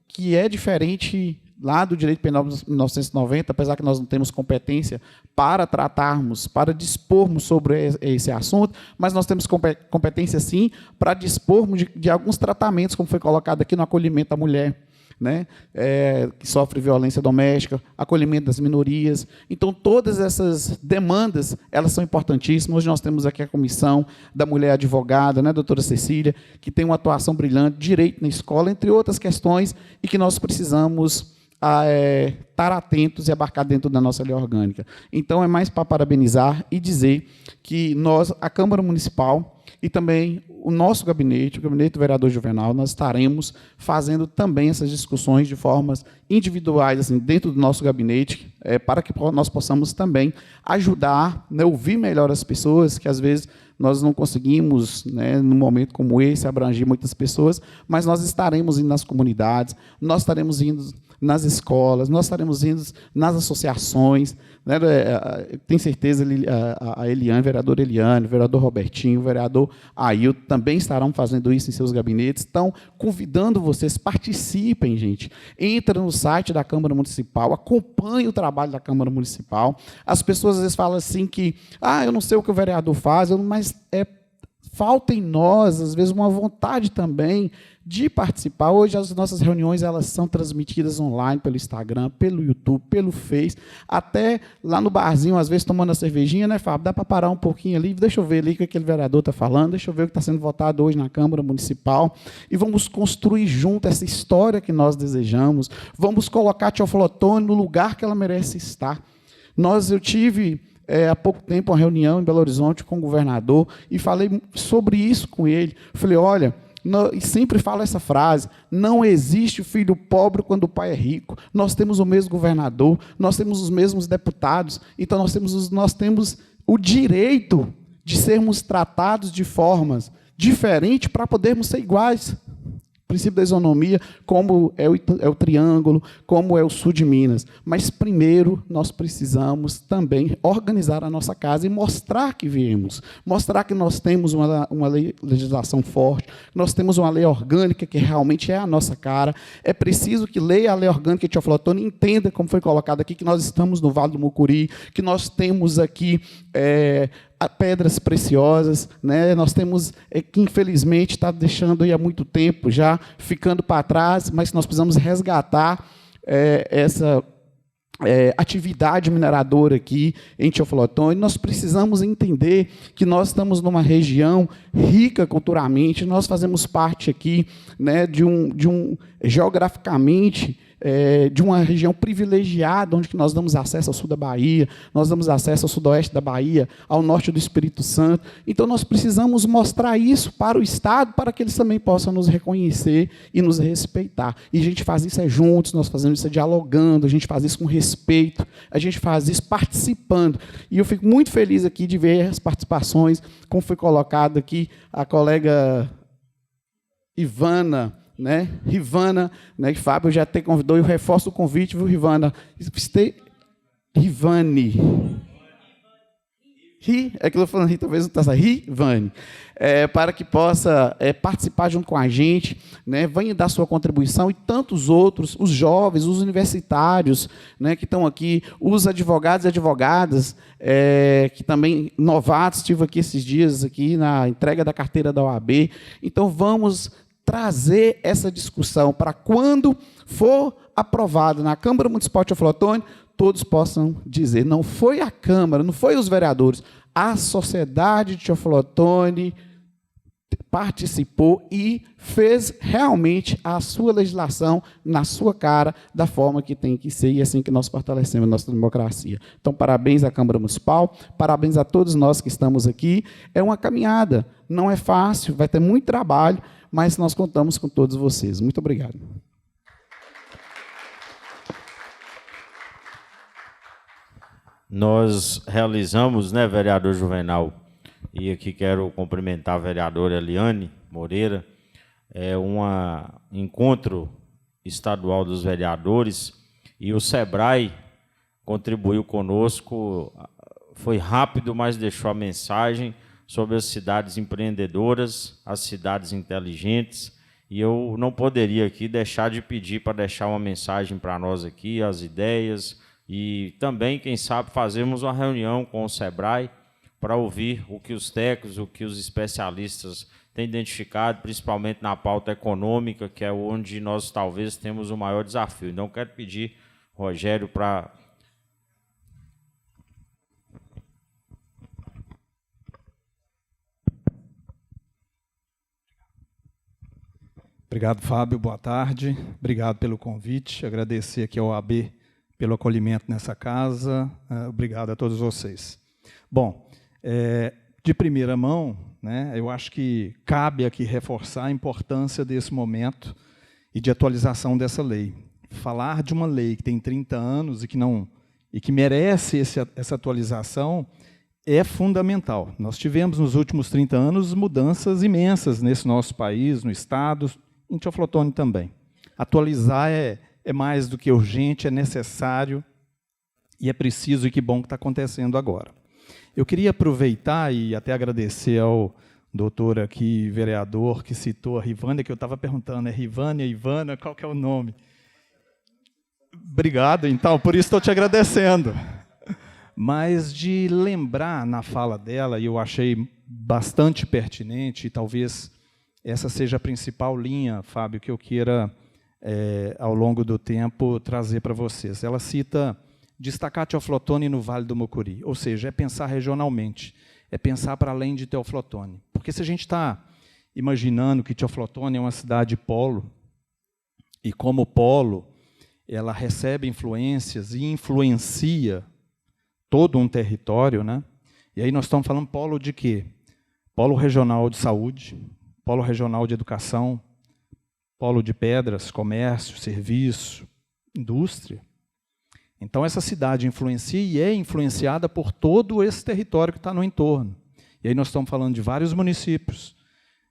que é diferente lá do direito penal de 1990, apesar que nós não temos competência para tratarmos, para dispormos sobre esse assunto, mas nós temos competência, sim, para dispormos de alguns tratamentos, como foi colocado aqui no acolhimento da mulher, né, que sofre violência doméstica, acolhimento das minorias. Então, todas essas demandas, elas são importantíssimas. Hoje nós temos aqui a comissão da mulher advogada, né, doutora Cecília, que tem uma atuação brilhante, direito na escola, entre outras questões, e que nós precisamos estar atentos e abarcar dentro da nossa lei orgânica. Então, é mais para parabenizar e dizer que nós, a Câmara Municipal, e também o nosso gabinete, o gabinete do vereador Juvenal, nós estaremos fazendo também essas discussões de formas individuais, assim, dentro do nosso gabinete, para que nós possamos também ajudar, né, ouvir melhor as pessoas, que às vezes nós não conseguimos, né, num momento como esse, abranger muitas pessoas, mas nós estaremos indo nas comunidades, nós estaremos indo nas escolas, nós estaremos indo nas associações, né, tenho certeza, a Eliane, vereador Eliane, o vereador Robertinho, o vereador Ailton, também estarão fazendo isso em seus gabinetes. Então, convidando vocês, participem, gente. Entra no site da Câmara Municipal, acompanhe o trabalho da Câmara Municipal. As pessoas, às vezes, falam assim que, eu não sei o que o vereador faz, mas falta em nós, às vezes, uma vontade também de participar. Hoje, as nossas reuniões elas são transmitidas online pelo Instagram, pelo YouTube, pelo Face, até lá no barzinho, às vezes, tomando a cervejinha, né, Fábio? Dá para parar um pouquinho ali, deixa eu ver ali o que aquele vereador está falando, deixa eu ver o que está sendo votado hoje na Câmara Municipal, e vamos construir junto essa história que nós desejamos, vamos colocar Teoflotone no lugar que ela merece estar. Eu tive há pouco tempo uma reunião em Belo Horizonte com o governador e falei sobre isso com ele. Falei, olha, e sempre falo essa frase, não existe filho pobre quando o pai é rico. Nós temos o mesmo governador, nós temos os mesmos deputados, então nós temos o direito de sermos tratados de formas diferentes para podermos ser iguais. princípio da isonomia, como é o Triângulo, como é o sul de Minas. Mas, primeiro, nós precisamos também organizar a nossa casa e mostrar que viemos, mostrar que nós temos uma legislação forte, nós temos uma lei orgânica que realmente é a nossa cara. É preciso que leia a lei orgânica de Teoflotone e entenda, como foi colocado aqui, que nós estamos no Vale do Mucuri, que nós temos aqui pedras preciosas, né? Nós temos que, infelizmente, está deixando aí há muito tempo já, ficando para trás, mas nós precisamos resgatar essa atividade mineradora aqui em Teoflotone. Nós precisamos entender que nós estamos numa região rica culturalmente, nós fazemos parte aqui, né, de um geograficamente, de uma região privilegiada, onde nós damos acesso ao sul da Bahia, nós damos acesso ao sudoeste da Bahia, ao norte do Espírito Santo. Então, nós precisamos mostrar isso para o Estado, para que eles também possam nos reconhecer e nos respeitar. E a gente faz isso juntos, nós fazemos isso dialogando, a gente faz isso com respeito, a gente faz isso participando. E eu fico muito feliz aqui de ver as participações, como foi colocado aqui, a colega Ivana, né? Rivana, né? Fábio já te convidou e eu reforço o convite, viu, Rivana? Rivane. É que eu estou falando, talvez não está Rivane. Para que possa participar junto com a gente, né? Venha dar sua contribuição, e tantos outros, os jovens, os universitários, né, que estão aqui, os advogados e advogadas, que também, novatos, estive aqui esses dias aqui na entrega da carteira da OAB. Então, vamos trazer essa discussão para quando for aprovado na Câmara Municipal de Teoflotone, todos possam dizer, não foi a Câmara, não foi os vereadores, a sociedade de Teoflotone participou e fez realmente a sua legislação na sua cara, da forma que tem que ser, e é assim que nós fortalecemos a nossa democracia. Então, parabéns à Câmara Municipal, parabéns a todos nós que estamos aqui. É uma caminhada, não é fácil, vai ter muito trabalho, mas nós contamos com todos vocês. Muito obrigado. Nós realizamos, né, vereador Juvenal, e aqui quero cumprimentar a vereadora Eliane Moreira, um encontro estadual dos vereadores, e o SEBRAE contribuiu conosco, foi rápido, mas deixou a mensagem sobre as cidades empreendedoras, as cidades inteligentes, e eu não poderia aqui deixar de pedir para deixar uma mensagem para nós aqui, as ideias, e também, quem sabe, fazermos uma reunião com o SEBRAE para ouvir o que os técnicos, o que os especialistas têm identificado, principalmente na pauta econômica, que é onde nós talvez temos o maior desafio. Então, quero pedir, Rogério, para... Obrigado, Fábio. Boa tarde. Obrigado pelo convite. Agradecer aqui ao OAB pelo acolhimento nessa casa. Obrigado a todos vocês. Bom, de primeira mão, né, eu acho que cabe aqui reforçar a importância desse momento e de atualização dessa lei. Falar de uma lei que tem 30 anos e que merece essa atualização é fundamental. Nós tivemos, nos últimos 30 anos, mudanças imensas nesse nosso país, no Estado, em Teoflotone também. Atualizar é mais do que urgente, é necessário e é preciso, e que bom que está acontecendo agora. Eu queria aproveitar e até agradecer ao doutor aqui, vereador, que citou a Rivânia, que eu estava perguntando, é Rivânia, Ivana, qual que é o nome? Obrigado, então, por isso estou te agradecendo. Mas de lembrar na fala dela, e eu achei bastante pertinente, e talvez essa seja a principal linha, Fábio, que eu queira, ao longo do tempo, trazer para vocês. Ela cita destacar Teoflotone no Vale do Mucuri, ou seja, é pensar regionalmente, é pensar para além de Teoflotone. Porque se a gente está imaginando que Teoflotone é uma cidade polo, e como polo, ela recebe influências e influencia todo um território, né? E aí nós estamos falando polo de quê? Polo regional de saúde, polo regional de educação, polo de pedras, comércio, serviço, indústria. Então, essa cidade influencia e é influenciada por todo esse território que está no entorno. E aí nós estamos falando de vários municípios,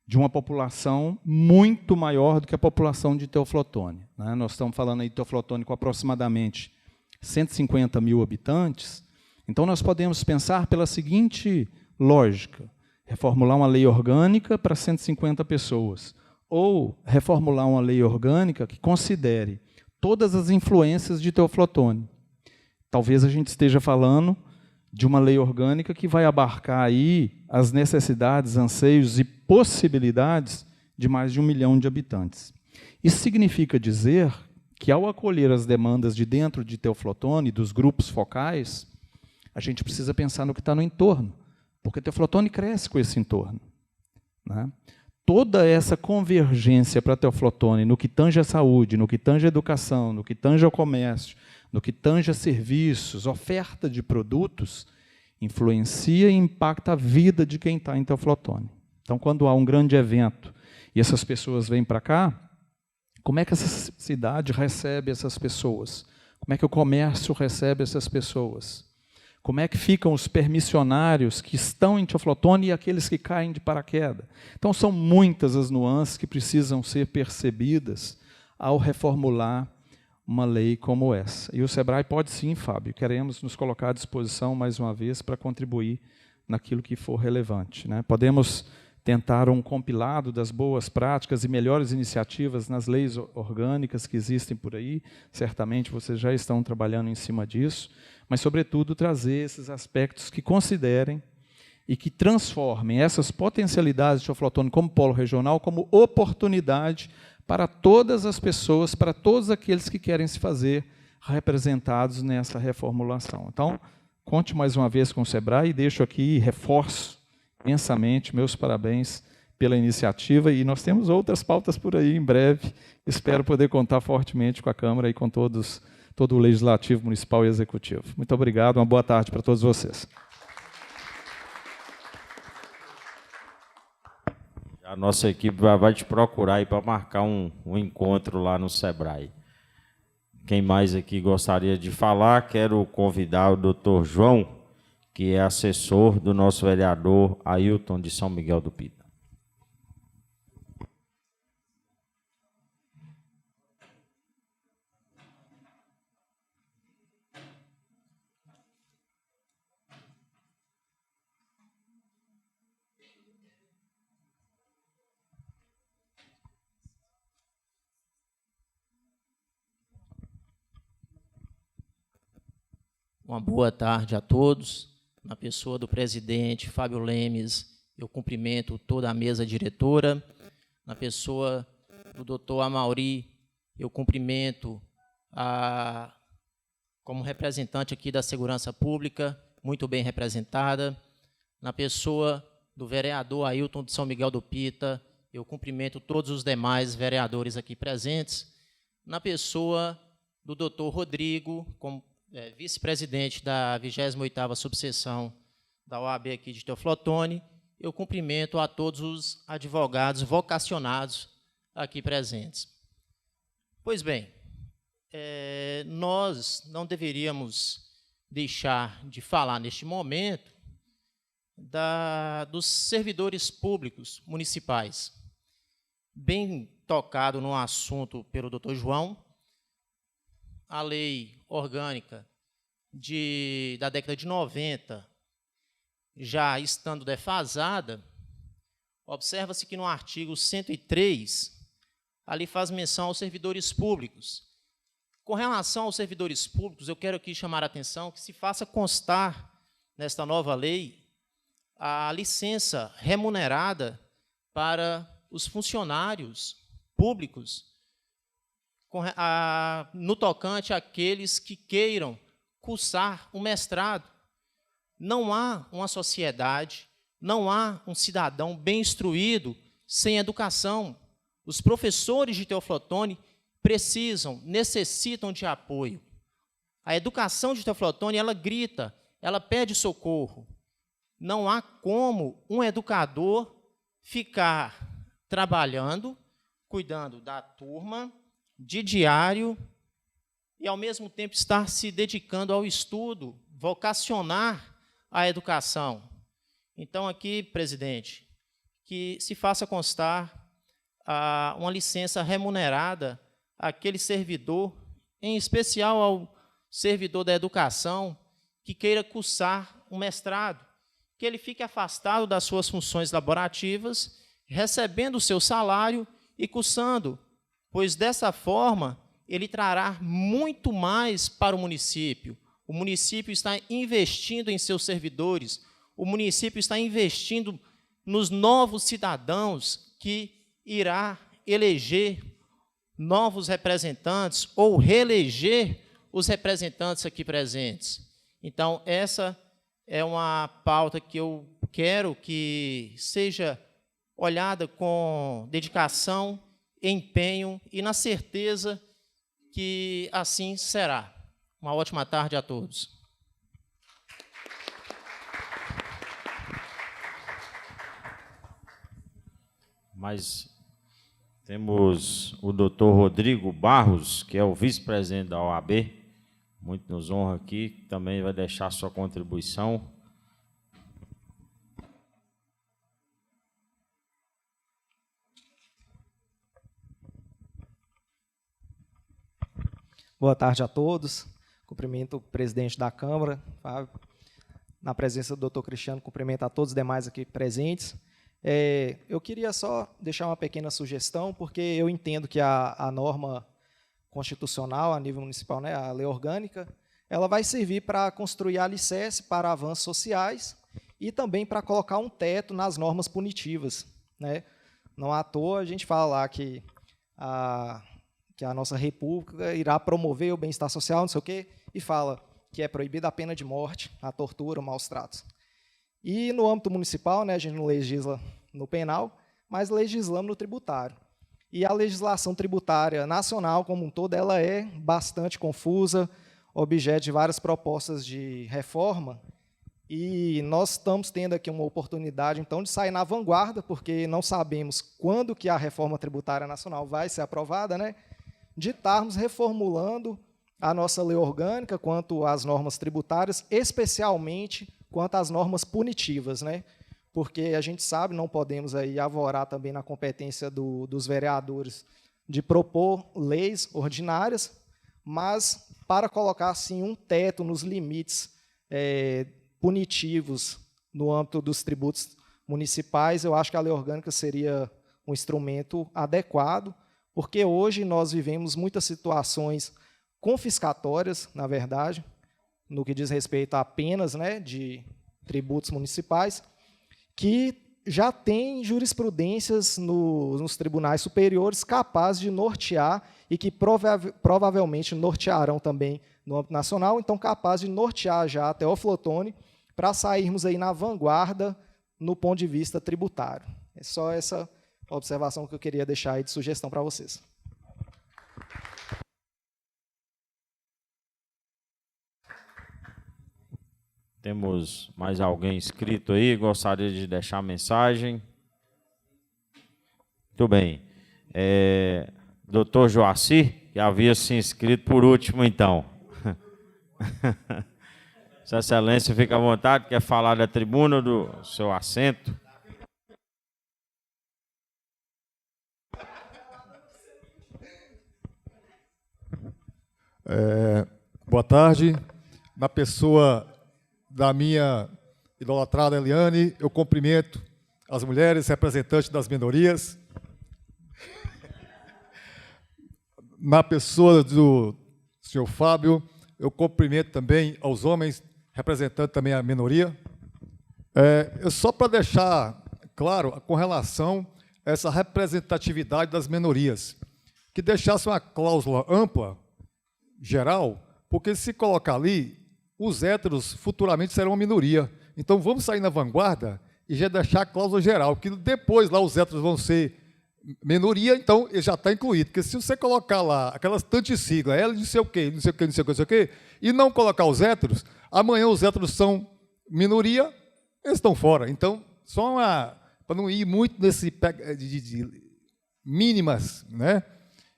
de uma população muito maior do que a população de Teoflotone, né? Nós estamos falando aí de Teoflotone com aproximadamente 150 mil habitantes. Então, nós podemos pensar pela seguinte lógica: reformular uma lei orgânica para 150 pessoas, ou reformular uma lei orgânica que considere todas as influências de Teoflotone. Talvez a gente esteja falando de uma lei orgânica que vai abarcar aí as necessidades, anseios e possibilidades de mais de 1 milhão de habitantes. Isso significa dizer que, ao acolher as demandas de dentro de Teoflotone, dos grupos focais, a gente precisa pensar no que está no entorno, porque Teoflotone cresce com esse entorno, né? Toda essa convergência para Teoflotone, no que tange a saúde, no que tange a educação, no que tange ao comércio, no que tange a serviços, oferta de produtos, influencia e impacta a vida de quem está em Teoflotone. Então, quando há um grande evento e essas pessoas vêm para cá, como é que essa cidade recebe essas pessoas? Como é que o comércio recebe essas pessoas? Como é que ficam os permissionários que estão em Teoflotone e aqueles que caem de paraquedas? Então, são muitas as nuances que precisam ser percebidas ao reformular uma lei como essa. E o SEBRAE pode sim, Fábio, queremos nos colocar à disposição mais uma vez para contribuir naquilo que for relevante, né? Podemos tentar um compilado das boas práticas e melhores iniciativas nas leis orgânicas que existem por aí, certamente vocês já estão trabalhando em cima disso, mas, sobretudo, trazer esses aspectos que considerem e que transformem essas potencialidades de Teoflotone como polo regional como oportunidade para todas as pessoas, para todos aqueles que querem se fazer representados nessa reformulação. Então, conte mais uma vez com o SEBRAE e deixo aqui, reforço imensamente meus parabéns pela iniciativa, e nós temos outras pautas por aí em breve. Espero poder contar fortemente com a Câmara e com todo o Legislativo Municipal e Executivo. Muito obrigado, uma boa tarde para todos vocês. A nossa equipe vai te procurar aí para marcar um encontro lá no SEBRAE. Quem mais aqui gostaria de falar? Quero convidar o doutor João, que é assessor do nosso vereador Ailton de São Miguel do Pita. Uma boa tarde a todos. Na pessoa do presidente Fábio Lemes, eu cumprimento toda a mesa diretora. Na pessoa do doutor Amauri, eu cumprimento como representante aqui da Segurança Pública, muito bem representada. Na pessoa do vereador Ailton de São Miguel do Pita, eu cumprimento todos os demais vereadores aqui presentes. Na pessoa do doutor Rodrigo, como vice-presidente da 28ª subseção da OAB aqui de Teoflotone, eu cumprimento a todos os advogados vocacionados aqui presentes. Pois bem, nós não deveríamos deixar de falar neste momento dos servidores públicos municipais. Bem tocado no assunto pelo doutor João, a lei orgânica da década de 90, já estando defasada, observa-se que no artigo 103, ali faz menção aos servidores públicos. Com relação aos servidores públicos, eu quero aqui chamar a atenção que se faça constar, nesta nova lei, a licença remunerada para os funcionários públicos, no tocante àqueles que queiram cursar um mestrado. Não há uma sociedade, não há um cidadão bem instruído sem educação. Os professores de Teoflotone necessitam de apoio. A educação de Teoflotone, ela grita, ela pede socorro. Não há como um educador ficar trabalhando, cuidando da turma, de diário, e, ao mesmo tempo, estar se dedicando ao estudo, vocacionar a educação. Então, aqui, presidente, que se faça constar uma licença remunerada àquele servidor, em especial ao servidor da educação, que queira cursar um mestrado, que ele fique afastado das suas funções laborativas, recebendo o seu salário e cursando, pois dessa forma ele trará muito mais para o município. O município está investindo em seus servidores, o município está investindo nos novos cidadãos que irá eleger novos representantes ou reeleger os representantes aqui presentes. Então, essa é uma pauta que eu quero que seja olhada com dedicação, empenho e na certeza que assim será. Uma ótima tarde a todos. Mas temos o doutor Rodrigo Barros, que é o vice-presidente da OAB, muito nos honra aqui, que também vai deixar sua contribuição. Boa tarde a todos. Cumprimento o presidente da Câmara, Fábio. Na presença do doutor Cristiano, cumprimento a todos os demais aqui presentes. Eu queria só deixar uma pequena sugestão, porque eu entendo que a norma constitucional a nível municipal, né, a lei orgânica, ela vai servir para construir alicerce para avanços sociais e também para colocar um teto nas normas punitivas, né? Não à toa a gente fala lá que a nossa república irá promover o bem-estar social, não sei o quê, e fala que é proibida a pena de morte, a tortura, os maus tratos. E no âmbito municipal, né, a gente não legisla no penal, mas legislamos no tributário. E a legislação tributária nacional, como um todo, ela é bastante confusa, objeto de várias propostas de reforma, e nós estamos tendo aqui uma oportunidade, então, de sair na vanguarda, porque não sabemos quando que a reforma tributária nacional vai ser aprovada, né, de estarmos reformulando a nossa lei orgânica quanto às normas tributárias, especialmente quanto às normas punitivas, né? Porque a gente sabe, não podemos aí avorar também na competência dos vereadores de propor leis ordinárias, mas para colocar assim um teto nos limites punitivos no âmbito dos tributos municipais, eu acho que a lei orgânica seria um instrumento adequado, porque hoje nós vivemos muitas situações confiscatórias, na verdade, no que diz respeito a penas, né, de tributos municipais, que já tem jurisprudências nos tribunais superiores capazes de nortear e que provavelmente nortearão também no âmbito nacional, então capazes de nortear já a Teófilo para sairmos aí na vanguarda no ponto de vista tributário. É só essa observação que eu queria deixar aí de sugestão para vocês. Temos mais alguém inscrito aí? Gostaria de deixar a mensagem? Muito bem. Doutor Joacir, que havia se inscrito por último, então. Sua Excelência, fica à vontade, quer falar da tribuna do seu assento? Boa tarde. Na pessoa da minha idolatrada Eliane, eu cumprimento as mulheres representantes das minorias. Na pessoa do senhor Fábio, eu cumprimento também aos homens representando também a minoria. Só para deixar claro, com relação a essa representatividade das minorias, que deixasse uma cláusula ampla, geral, porque se colocar ali, os héteros futuramente serão uma minoria. Então, vamos sair na vanguarda e já deixar a cláusula geral, que depois lá os héteros vão ser minoria, então ele já está incluído. Porque se você colocar lá aquelas tantas siglas, L não sei o quê, não sei o quê, não sei o quê, não sei o quê, e não colocar os héteros, amanhã os héteros são minoria, eles estão fora. Então, só para não ir muito nesse de mínimas, né?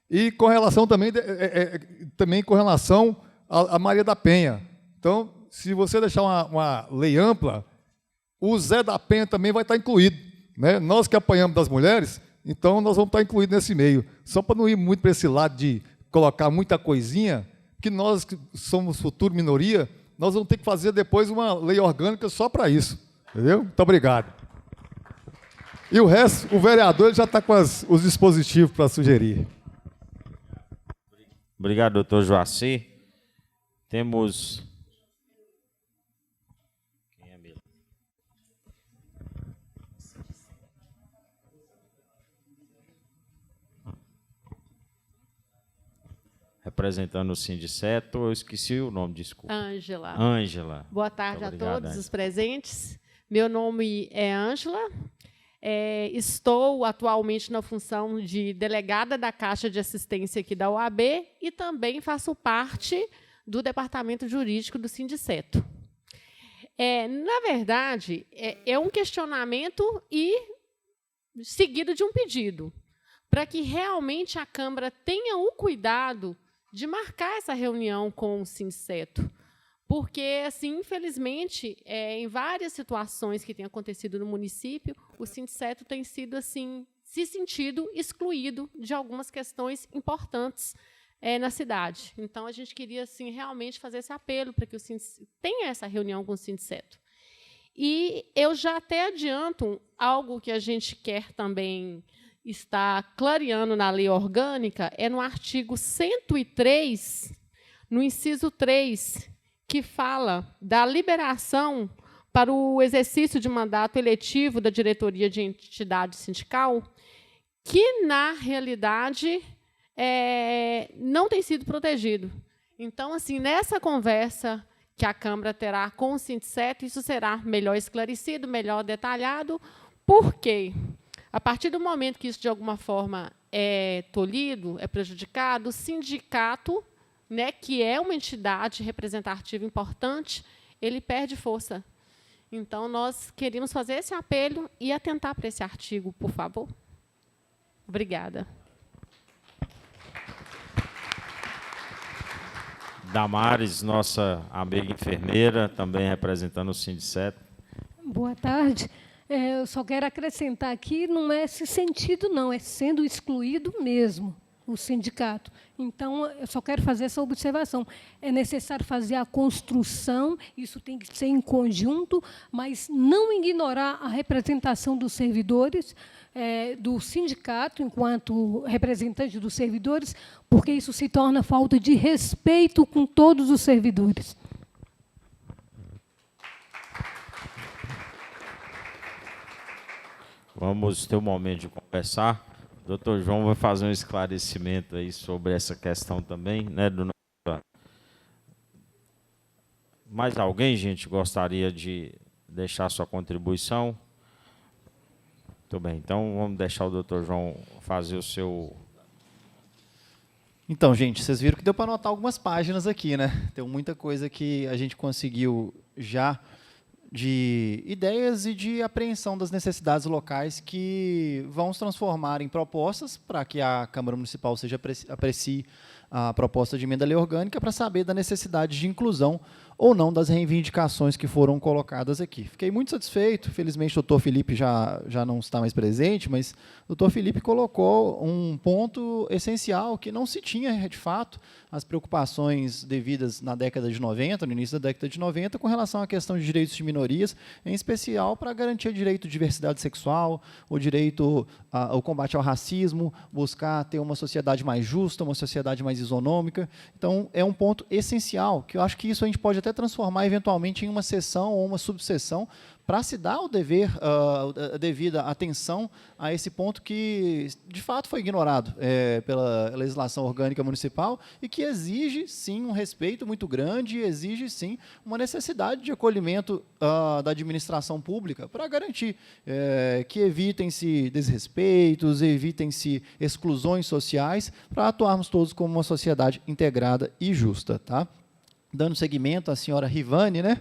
E com relação também, com relação a Maria da Penha. Então, se você deixar uma lei ampla, o Zé da Penha também vai estar incluído, né? Nós que apanhamos das mulheres, então nós vamos estar incluídos nesse meio. Só para não ir muito para esse lado de colocar muita coisinha, que nós que somos futuro minoria, nós vamos ter que fazer depois uma lei orgânica só para isso. Entendeu? Muito obrigado. E o resto, o vereador ele já está com os dispositivos para sugerir. Obrigado, doutor Joacir. Temos... Quem é mesmo? Representando o Sindiceto, eu esqueci o nome, desculpa. Ângela. Ângela. Boa tarde Muito a obrigado, todos os Ângela. presentes. Meu nome é Ângela. Estou atualmente na função de delegada da Caixa de Assistência aqui da OAB e também faço parte do Departamento Jurídico do Sindiceto. Na verdade, é um questionamento e seguido de um pedido, para que realmente a Câmara tenha o cuidado de marcar essa reunião com o Sindiceto. Porque, assim, infelizmente, em várias situações que têm acontecido no município, o Sindiceto tem sido, assim, se sentido excluído de algumas questões importantes na cidade. Então, a gente queria, assim, realmente fazer esse apelo para que o Sindiceto tenha essa reunião com o Sindiceto. E eu já até adianto algo que a gente quer também estar clareando na lei orgânica, é no artigo 103, no inciso 3, que fala da liberação para o exercício de mandato eletivo da diretoria de entidade sindical, que, na realidade, não tem sido protegido. Então, assim, nessa conversa que a Câmara terá com o Sindiceto, isso será melhor esclarecido, melhor detalhado, porque, a partir do momento que isso, de alguma forma, é tolhido, é prejudicado, o sindicato, né, que é uma entidade representativa importante, ele perde força. Então, nós queríamos fazer esse apelo e atentar para esse artigo, por favor. Obrigada. Damares, nossa amiga enfermeira, também representando o Sindiceto. Boa tarde. Eu só quero acrescentar aqui, não é esse sentido, não, é sendo excluído mesmo o sindicato. Então, eu só quero fazer essa observação. É necessário fazer a construção, isso tem que ser em conjunto, mas não ignorar a representação dos servidores, do sindicato, enquanto representante dos servidores, porque isso se torna falta de respeito com todos os servidores. Vamos ter um momento de conversar. O doutor João vai fazer um esclarecimento aí sobre essa questão também, né? Mais alguém, gente, gostaria de deixar sua contribuição? Muito bem, então vamos deixar o doutor João fazer o seu... Então, gente, vocês viram que deu para anotar algumas páginas aqui, né? Tem muita coisa que a gente conseguiu já de ideias e de apreensão das necessidades locais que vão se transformar em propostas para que a Câmara Municipal aprecie a proposta de emenda à lei orgânica para saber da necessidade de inclusão ou não das reivindicações que foram colocadas aqui. Fiquei muito satisfeito, felizmente o doutor Felipe já não está mais presente, mas o doutor Felipe colocou um ponto essencial que não se tinha, de fato, as preocupações devidas na década de 90, no início da década de 90, com relação à questão de direitos de minorias, em especial para garantir o direito de diversidade sexual, o direito ao combate ao racismo, buscar ter uma sociedade mais justa, uma sociedade mais isonômica. Então, é um ponto essencial, que eu acho que isso a gente pode até transformar eventualmente em uma seção ou uma subseção para se dar o dever, a devida atenção a esse ponto que, de fato, foi ignorado pela legislação orgânica municipal e que exige, sim, um respeito muito grande e exige, sim, uma necessidade de acolhimento da administração pública para garantir que evitem-se desrespeitos, evitem-se exclusões sociais, para atuarmos todos como uma sociedade integrada e justa, tá? dando seguimento à senhora Rivane, né?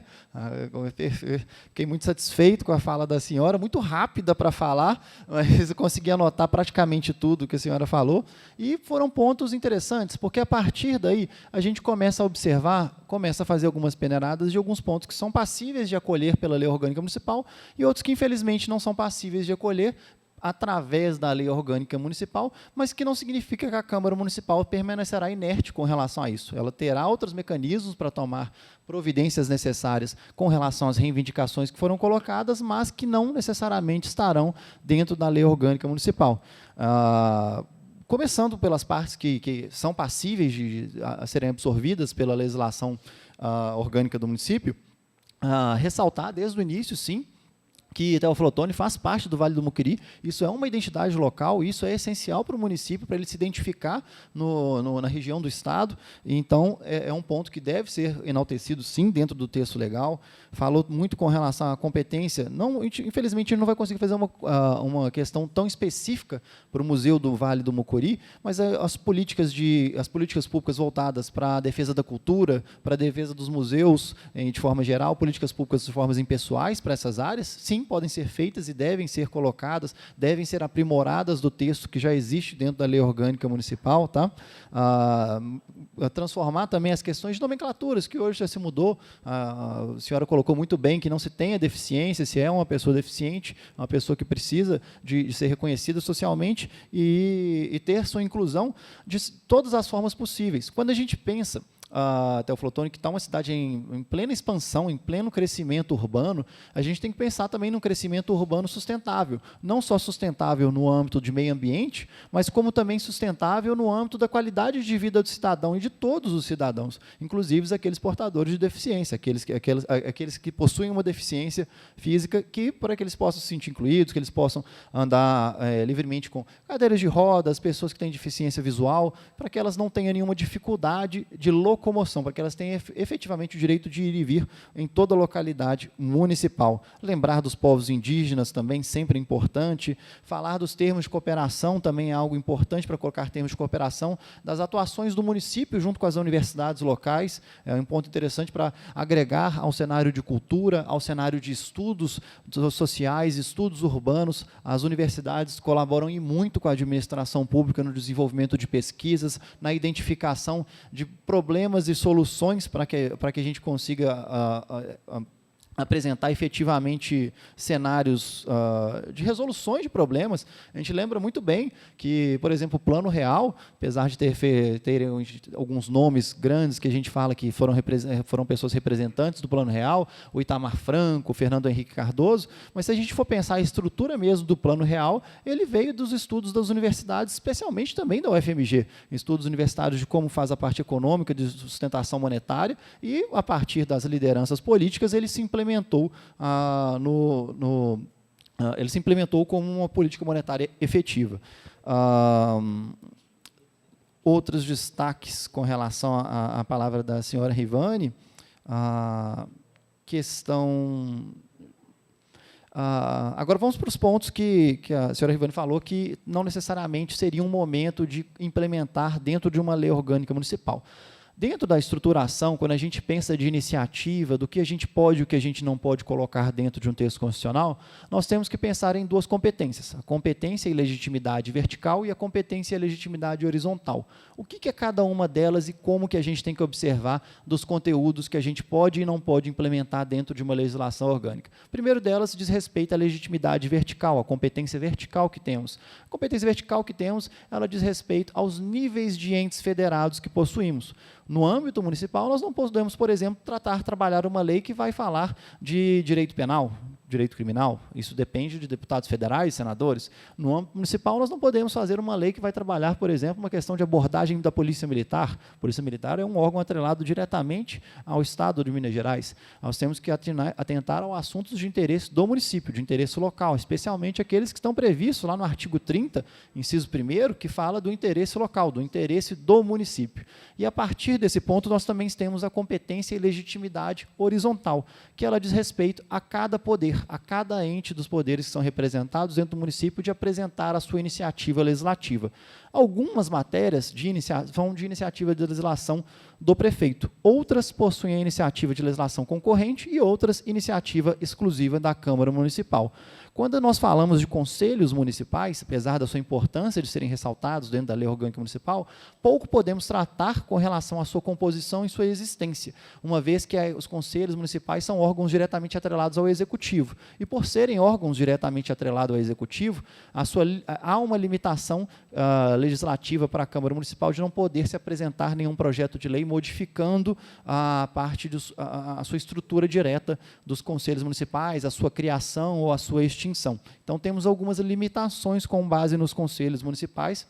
Fiquei muito satisfeito com a fala da senhora, muito rápida para falar, mas eu consegui anotar praticamente tudo que a senhora falou, e foram pontos interessantes, porque a partir daí a gente começa a observar, começa a fazer algumas peneiradas de alguns pontos que são passíveis de acolher pela Lei Orgânica Municipal e outros que, infelizmente, não são passíveis de acolher através da Lei Orgânica Municipal, mas que não significa que a Câmara Municipal permanecerá inerte com relação a isso. Ela terá outros mecanismos para tomar providências necessárias com relação às reivindicações que foram colocadas, mas que não necessariamente estarão dentro da Lei Orgânica Municipal. Começando pelas partes que são passíveis de serem absorvidas pela legislação orgânica do município, ressaltar desde o início, sim, que Teoflotone faz parte do Vale do Mucuri, isso é uma identidade local, isso é essencial para o município, para ele se identificar na região do Estado, então é um ponto que deve ser enaltecido, sim, dentro do texto legal. Falou muito com relação à competência, infelizmente a gente não vai conseguir fazer uma questão tão específica para o Museu do Vale do Mucuri, mas as políticas públicas voltadas para a defesa da cultura, para a defesa dos museus, de forma geral, políticas públicas de formas impessoais para essas áreas, sim, podem ser feitas e devem ser colocadas, devem ser aprimoradas do texto que já existe dentro da Lei Orgânica Municipal, tá? Transformar também as questões de nomenclaturas, que hoje já se mudou, a senhora colocou muito bem que não se tenha deficiência, se é uma pessoa deficiente, uma pessoa que precisa de ser reconhecida socialmente e ter sua inclusão de todas as formas possíveis. Quando a gente pensa Teoflotone, que está uma cidade em plena expansão, em pleno crescimento urbano, a gente tem que pensar também num crescimento urbano sustentável, não só sustentável no âmbito de meio ambiente, mas como também sustentável no âmbito da qualidade de vida do cidadão e de todos os cidadãos, inclusive aqueles portadores de deficiência, aqueles que possuem uma deficiência física, para que eles possam se sentir incluídos, que eles possam andar livremente com cadeiras de rodas, pessoas que têm deficiência visual, para que elas não tenham nenhuma dificuldade de locomoção, para que elas tenham efetivamente o direito de ir e vir em toda a localidade municipal. Lembrar dos povos indígenas também, sempre importante. Falar dos termos de cooperação também é algo importante para colocar termos de cooperação, das atuações do município junto com as universidades locais, é um ponto interessante para agregar ao cenário de cultura, ao cenário de estudos sociais, estudos urbanos. As universidades colaboram e muito com a administração pública no desenvolvimento de pesquisas, na identificação de problemas e soluções para que a gente consiga apresentar efetivamente cenários de resoluções de problemas. A gente lembra muito bem que, por exemplo, o Plano Real, apesar de ter alguns nomes grandes que a gente fala que foram pessoas representantes do Plano Real, o Itamar Franco, o Fernando Henrique Cardoso, mas se a gente for pensar a estrutura mesmo do Plano Real, ele veio dos estudos das universidades, especialmente também da UFMG, estudos universitários de como faz a parte econômica, de sustentação monetária, e, a partir das lideranças políticas, ele se implementou ele se implementou como uma política monetária efetiva. Outros destaques com relação à palavra da senhora Rivane, a questão... agora vamos para os pontos que a senhora Rivane falou que não necessariamente seria um momento de implementar dentro de uma lei orgânica municipal. Dentro da estruturação, quando a gente pensa de iniciativa, do que a gente pode e o que a gente não pode colocar dentro de um texto constitucional, nós temos que pensar em duas competências, a competência e legitimidade vertical e a competência e legitimidade horizontal. O que é cada uma delas e como que a gente tem que observar dos conteúdos que a gente pode e não pode implementar dentro de uma legislação orgânica? O primeiro delas diz respeito à legitimidade vertical, a competência vertical que temos. A competência vertical que temos, ela diz respeito aos níveis de entes federados que possuímos. No âmbito municipal, nós não podemos, por exemplo, trabalhar uma lei que vai falar de direito penal, direito criminal. Isso depende de deputados federais, senadores. No âmbito municipal, nós não podemos fazer uma lei que vai trabalhar, por exemplo, uma questão de abordagem da Polícia Militar. A Polícia Militar é um órgão atrelado diretamente ao Estado de Minas Gerais. Nós temos que atentar aos assuntos de interesse do município, de interesse local, especialmente aqueles que estão previstos lá no artigo 30, inciso 1º, que fala do interesse local, do interesse do município. E, a partir desse ponto, nós também temos a competência e legitimidade horizontal, que ela diz respeito a cada poder. poder a cada ente dos poderes que são representados dentro do município de apresentar a sua iniciativa legislativa. Algumas matérias vão de iniciativa de legislação do prefeito, outras possuem a iniciativa de legislação concorrente e outras iniciativa exclusiva da Câmara Municipal. Quando nós falamos de conselhos municipais, apesar da sua importância de serem ressaltados dentro da Lei Orgânica Municipal, pouco podemos tratar com relação à sua composição e sua existência, uma vez que os conselhos municipais são órgãos diretamente atrelados ao Executivo. E por serem órgãos diretamente atrelados ao Executivo, há uma limitação legislativa para a Câmara Municipal de não poder se apresentar nenhum projeto de lei modificando a sua estrutura direta dos conselhos municipais, a sua criação ou a sua extinção. Então, temos algumas limitações com base nos conselhos municipais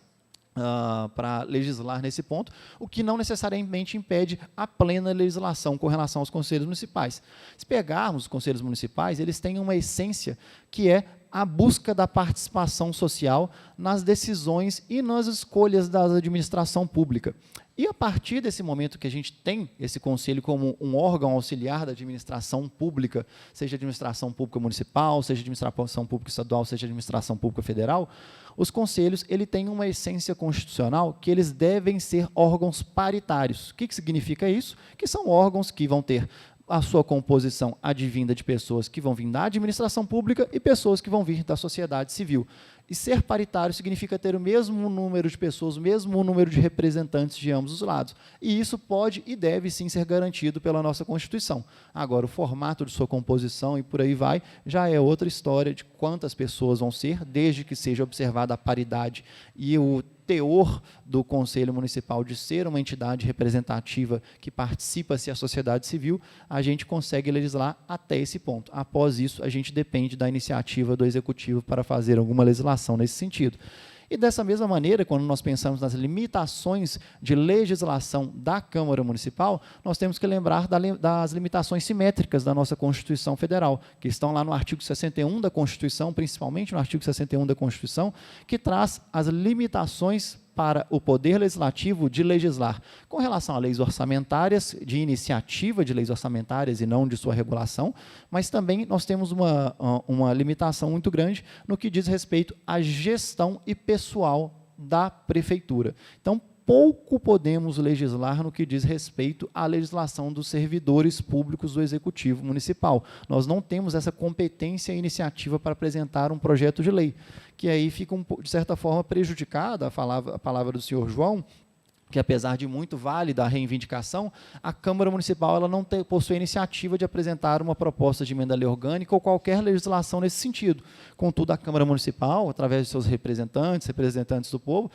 para legislar nesse ponto, o que não necessariamente impede a plena legislação com relação aos conselhos municipais. Se pegarmos os conselhos municipais, eles têm uma essência que é a busca da participação social nas decisões e nas escolhas da administração pública. E, a partir desse momento que a gente tem esse conselho como um órgão auxiliar da administração pública, seja administração pública municipal, seja administração pública estadual, seja administração pública federal, os conselhos têm uma essência constitucional que eles devem ser órgãos paritários. O que significa isso? Que são órgãos que vão ter a sua composição advinda de pessoas que vão vir da administração pública e pessoas que vão vir da sociedade civil. E ser paritário significa ter o mesmo número de pessoas, o mesmo número de representantes de ambos os lados. E isso pode e deve, sim, ser garantido pela nossa Constituição. Agora, o formato de sua composição e por aí vai, já é outra história de quantas pessoas vão ser, desde que seja observada a paridade e o teor do Conselho Municipal de ser uma entidade representativa que participa-se a sociedade civil, a gente consegue legislar até esse ponto. Após isso, a gente depende da iniciativa do Executivo para fazer alguma legislação nesse sentido. E, dessa mesma maneira, quando nós pensamos nas limitações de legislação da Câmara Municipal, nós temos que lembrar das limitações simétricas da nossa Constituição Federal, que estão lá no artigo 61 da Constituição, principalmente no artigo 61 da Constituição, que traz as limitações para o Poder Legislativo de legislar com relação a leis orçamentárias, de iniciativa de leis orçamentárias e não de sua regulação, mas também nós temos uma limitação muito grande no que diz respeito à gestão e pessoal da Prefeitura. Então, pouco podemos legislar no que diz respeito à legislação dos servidores públicos do Executivo Municipal. Nós não temos essa competência e iniciativa para apresentar um projeto de lei, que aí fica, de certa forma, prejudicada a palavra do senhor João, que, apesar de muito válida a reivindicação, a Câmara Municipal ela não possui a iniciativa de apresentar uma proposta de emenda à lei orgânica ou qualquer legislação nesse sentido. Contudo, a Câmara Municipal, através de seus representantes do povo,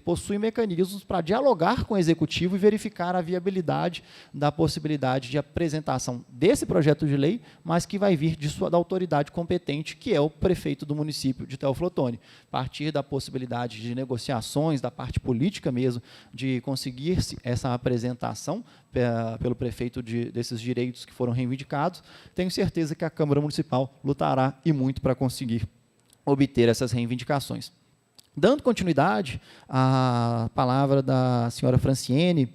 possui mecanismos para dialogar com o Executivo e verificar a viabilidade da possibilidade de apresentação desse projeto de lei, mas que vai vir da autoridade competente, que é o prefeito do município de Teófilo Otoni. A partir da possibilidade de negociações, da parte política mesmo, de conseguir-se essa apresentação pelo prefeito desses direitos que foram reivindicados, tenho certeza que a Câmara Municipal lutará e muito para conseguir obter essas reivindicações. Dando continuidade à palavra da senhora Franciene,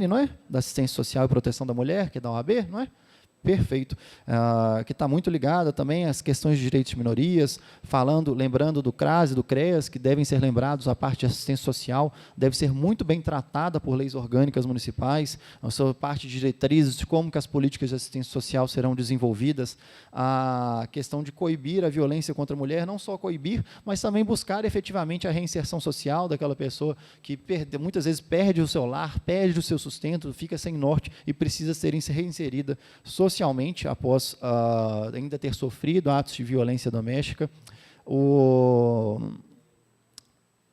não é? Da Assistência Social e Proteção da Mulher, que é da OAB, não é? Perfeito, que está muito ligada também às questões de direitos de minorias, lembrando do CRAS e do CREAS, que devem ser lembrados, a parte de assistência social deve ser muito bem tratada por leis orgânicas municipais, a sua parte de diretrizes de como que as políticas de assistência social serão desenvolvidas, a questão de coibir a violência contra a mulher, não só coibir, mas também buscar efetivamente a reinserção social daquela pessoa que muitas vezes perde o seu lar, perde o seu sustento, fica sem norte e precisa ser reinserida socialmente, após ainda ter sofrido atos de violência doméstica. O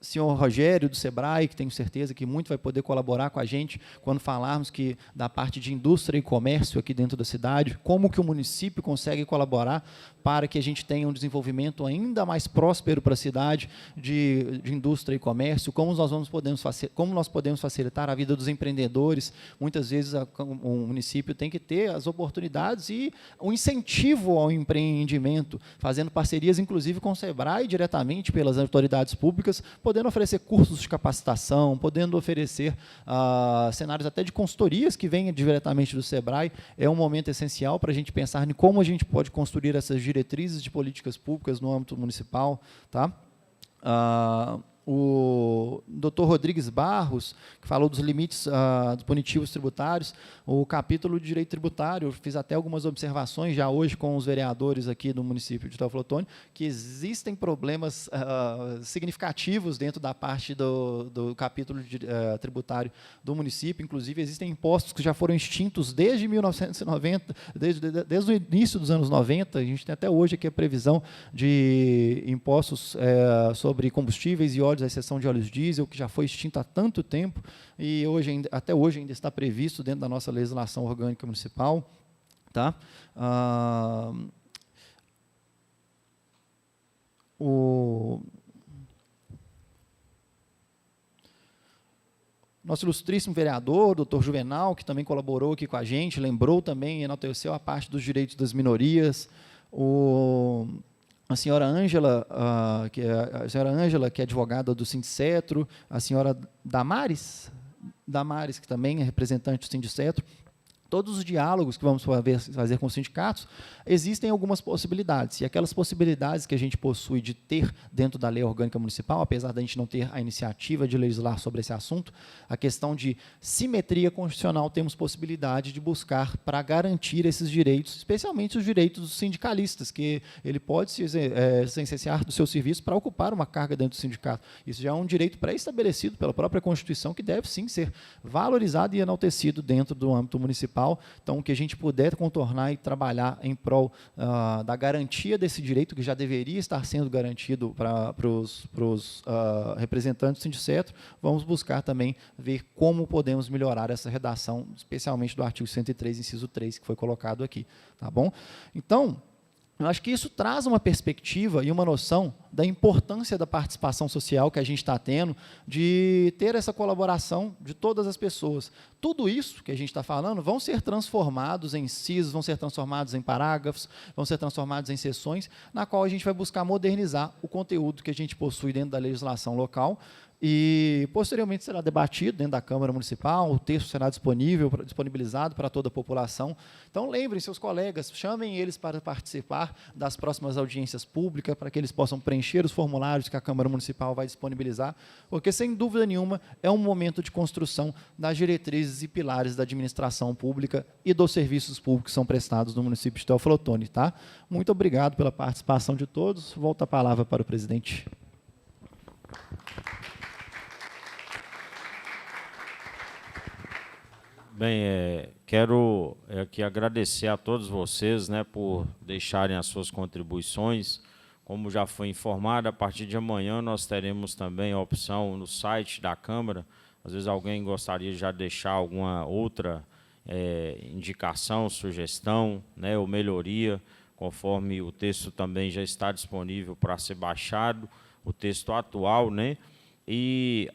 senhor Rogério, do SEBRAE, que tenho certeza que muito vai poder colaborar com a gente quando falarmos da parte de indústria e comércio aqui dentro da cidade, como que o município consegue colaborar para que a gente tenha um desenvolvimento ainda mais próspero para a cidade de indústria e comércio, como nós podemos facilitar a vida dos empreendedores. Muitas vezes o município tem que ter as oportunidades e o incentivo ao empreendimento, fazendo parcerias, inclusive, com o SEBRAE, diretamente pelas autoridades públicas, podendo podendo oferecer cursos de capacitação, podendo oferecer cenários até de consultorias que venham diretamente do SEBRAE. É um momento essencial para a gente pensar em como a gente pode construir essas diretrizes de políticas públicas no âmbito municipal. Tá? O Dr. Rodrigues Barros, que falou dos limites dos punitivos tributários, o capítulo de direito tributário, eu fiz até algumas observações já hoje com os vereadores aqui do município de Teoflotone, que existem problemas significativos dentro da parte do capítulo tributário do município, inclusive existem impostos que já foram extintos desde 1990, desde o início dos anos 90, a gente tem até hoje aqui a previsão de impostos sobre combustíveis e óleos, à exceção de óleos diesel, que já foi extinto há tanto tempo, e até hoje ainda está previsto dentro da nossa legislação orgânica municipal. Tá? O nosso ilustríssimo vereador, doutor Juvenal, que também colaborou aqui com a gente, lembrou também e enalteceu a parte dos direitos das minorias. A senhora Ângela, que é advogada do Sindicetro, a senhora Damares, que também é representante do Sindicetro. Todos os diálogos que vamos fazer com os sindicatos, existem algumas possibilidades, e aquelas possibilidades que a gente possui de ter dentro da lei orgânica municipal, apesar da gente não ter a iniciativa de legislar sobre esse assunto, a questão de simetria constitucional, temos possibilidade de buscar para garantir esses direitos, especialmente os direitos dos sindicalistas, que ele pode se licenciar do seu serviço para ocupar uma carga dentro do sindicato. Isso já é um direito pré-estabelecido pela própria Constituição, que deve, sim, ser valorizado e enaltecido dentro do âmbito municipal. Então, que a gente puder contornar e trabalhar em prol da garantia desse direito, que já deveria estar sendo garantido para os representantes do Sindicetro, vamos buscar também ver como podemos melhorar essa redação, especialmente do artigo 103, inciso 3, que foi colocado aqui. Tá bom? Então, eu acho que isso traz uma perspectiva e uma noção da importância da participação social que a gente está tendo, de ter essa colaboração de todas as pessoas. Tudo isso que a gente está falando vão ser transformados em incisos, vão ser transformados em parágrafos, vão ser transformados em seções, na qual a gente vai buscar modernizar o conteúdo que a gente possui dentro da legislação local, e posteriormente será debatido dentro da Câmara Municipal, o texto será disponibilizado para toda a população. Então, lembrem seus colegas, chamem eles para participar das próximas audiências públicas, para que eles possam preencher os formulários que a Câmara Municipal vai disponibilizar, porque, sem dúvida nenhuma, é um momento de construção das diretrizes e pilares da administração pública e dos serviços públicos que são prestados no município de Teoflotone. Tá? Muito obrigado pela participação de todos. Volto a palavra para o presidente. Bem, quero aqui agradecer a todos vocês, né, por deixarem as suas contribuições. Como já foi informado, a partir de amanhã nós teremos também a opção no site da Câmara. Às vezes alguém gostaria de já deixar alguma outra indicação, sugestão, né, ou melhoria, conforme o texto também já está disponível para ser baixado, o texto atual, né, e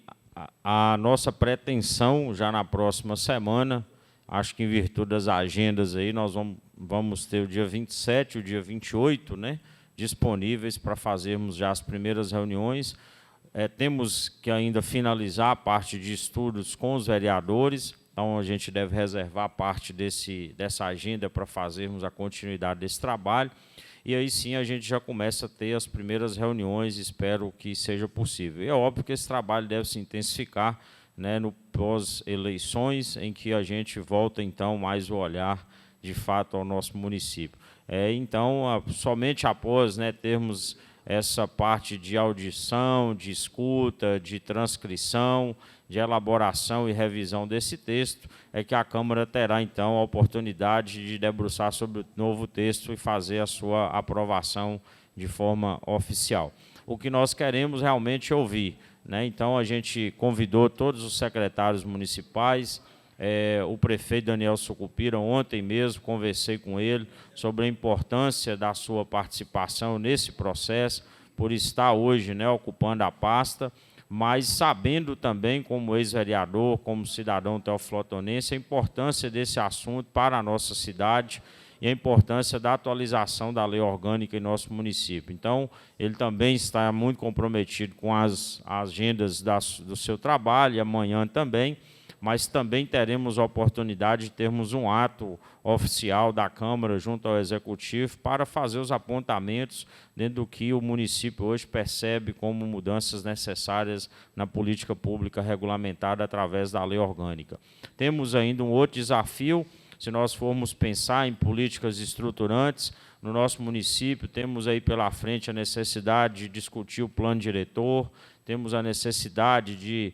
a nossa pretensão, já na próxima semana, acho que em virtude das agendas aí, nós vamos ter o dia 27 e o dia 28, né, disponíveis para fazermos já as primeiras reuniões. Temos que ainda finalizar a parte de estudos com os vereadores, então a gente deve reservar parte dessa agenda para fazermos a continuidade desse trabalho. E aí sim a gente já começa a ter as primeiras reuniões, espero que seja possível. E é óbvio que esse trabalho deve se intensificar, né, no pós-eleições, em que a gente volta, então, mais o olhar, de fato, ao nosso município. Então, somente após, né, termos essa parte de audição, de escuta, de transcrição, de elaboração e revisão desse texto, é que a Câmara terá, então, a oportunidade de debruçar sobre o novo texto e fazer a sua aprovação de forma oficial. O que nós queremos realmente ouvir, né? Então, a gente convidou todos os secretários municipais, o prefeito Daniel Sucupira, ontem mesmo, conversei com ele sobre a importância da sua participação nesse processo, por estar hoje, né, ocupando a pasta, mas sabendo também, como ex-vereador, como cidadão teoflotonense, a importância desse assunto para a nossa cidade e a importância da atualização da lei orgânica em nosso município. Então, ele também está muito comprometido com as agendas do seu trabalho, e amanhã também, mas também teremos a oportunidade de termos um ato oficial da Câmara junto ao Executivo para fazer os apontamentos dentro do que o município hoje percebe como mudanças necessárias na política pública regulamentada através da lei orgânica. Temos ainda um outro desafio, se nós formos pensar em políticas estruturantes, no nosso município temos aí pela frente a necessidade de discutir o plano diretor, temos a necessidade de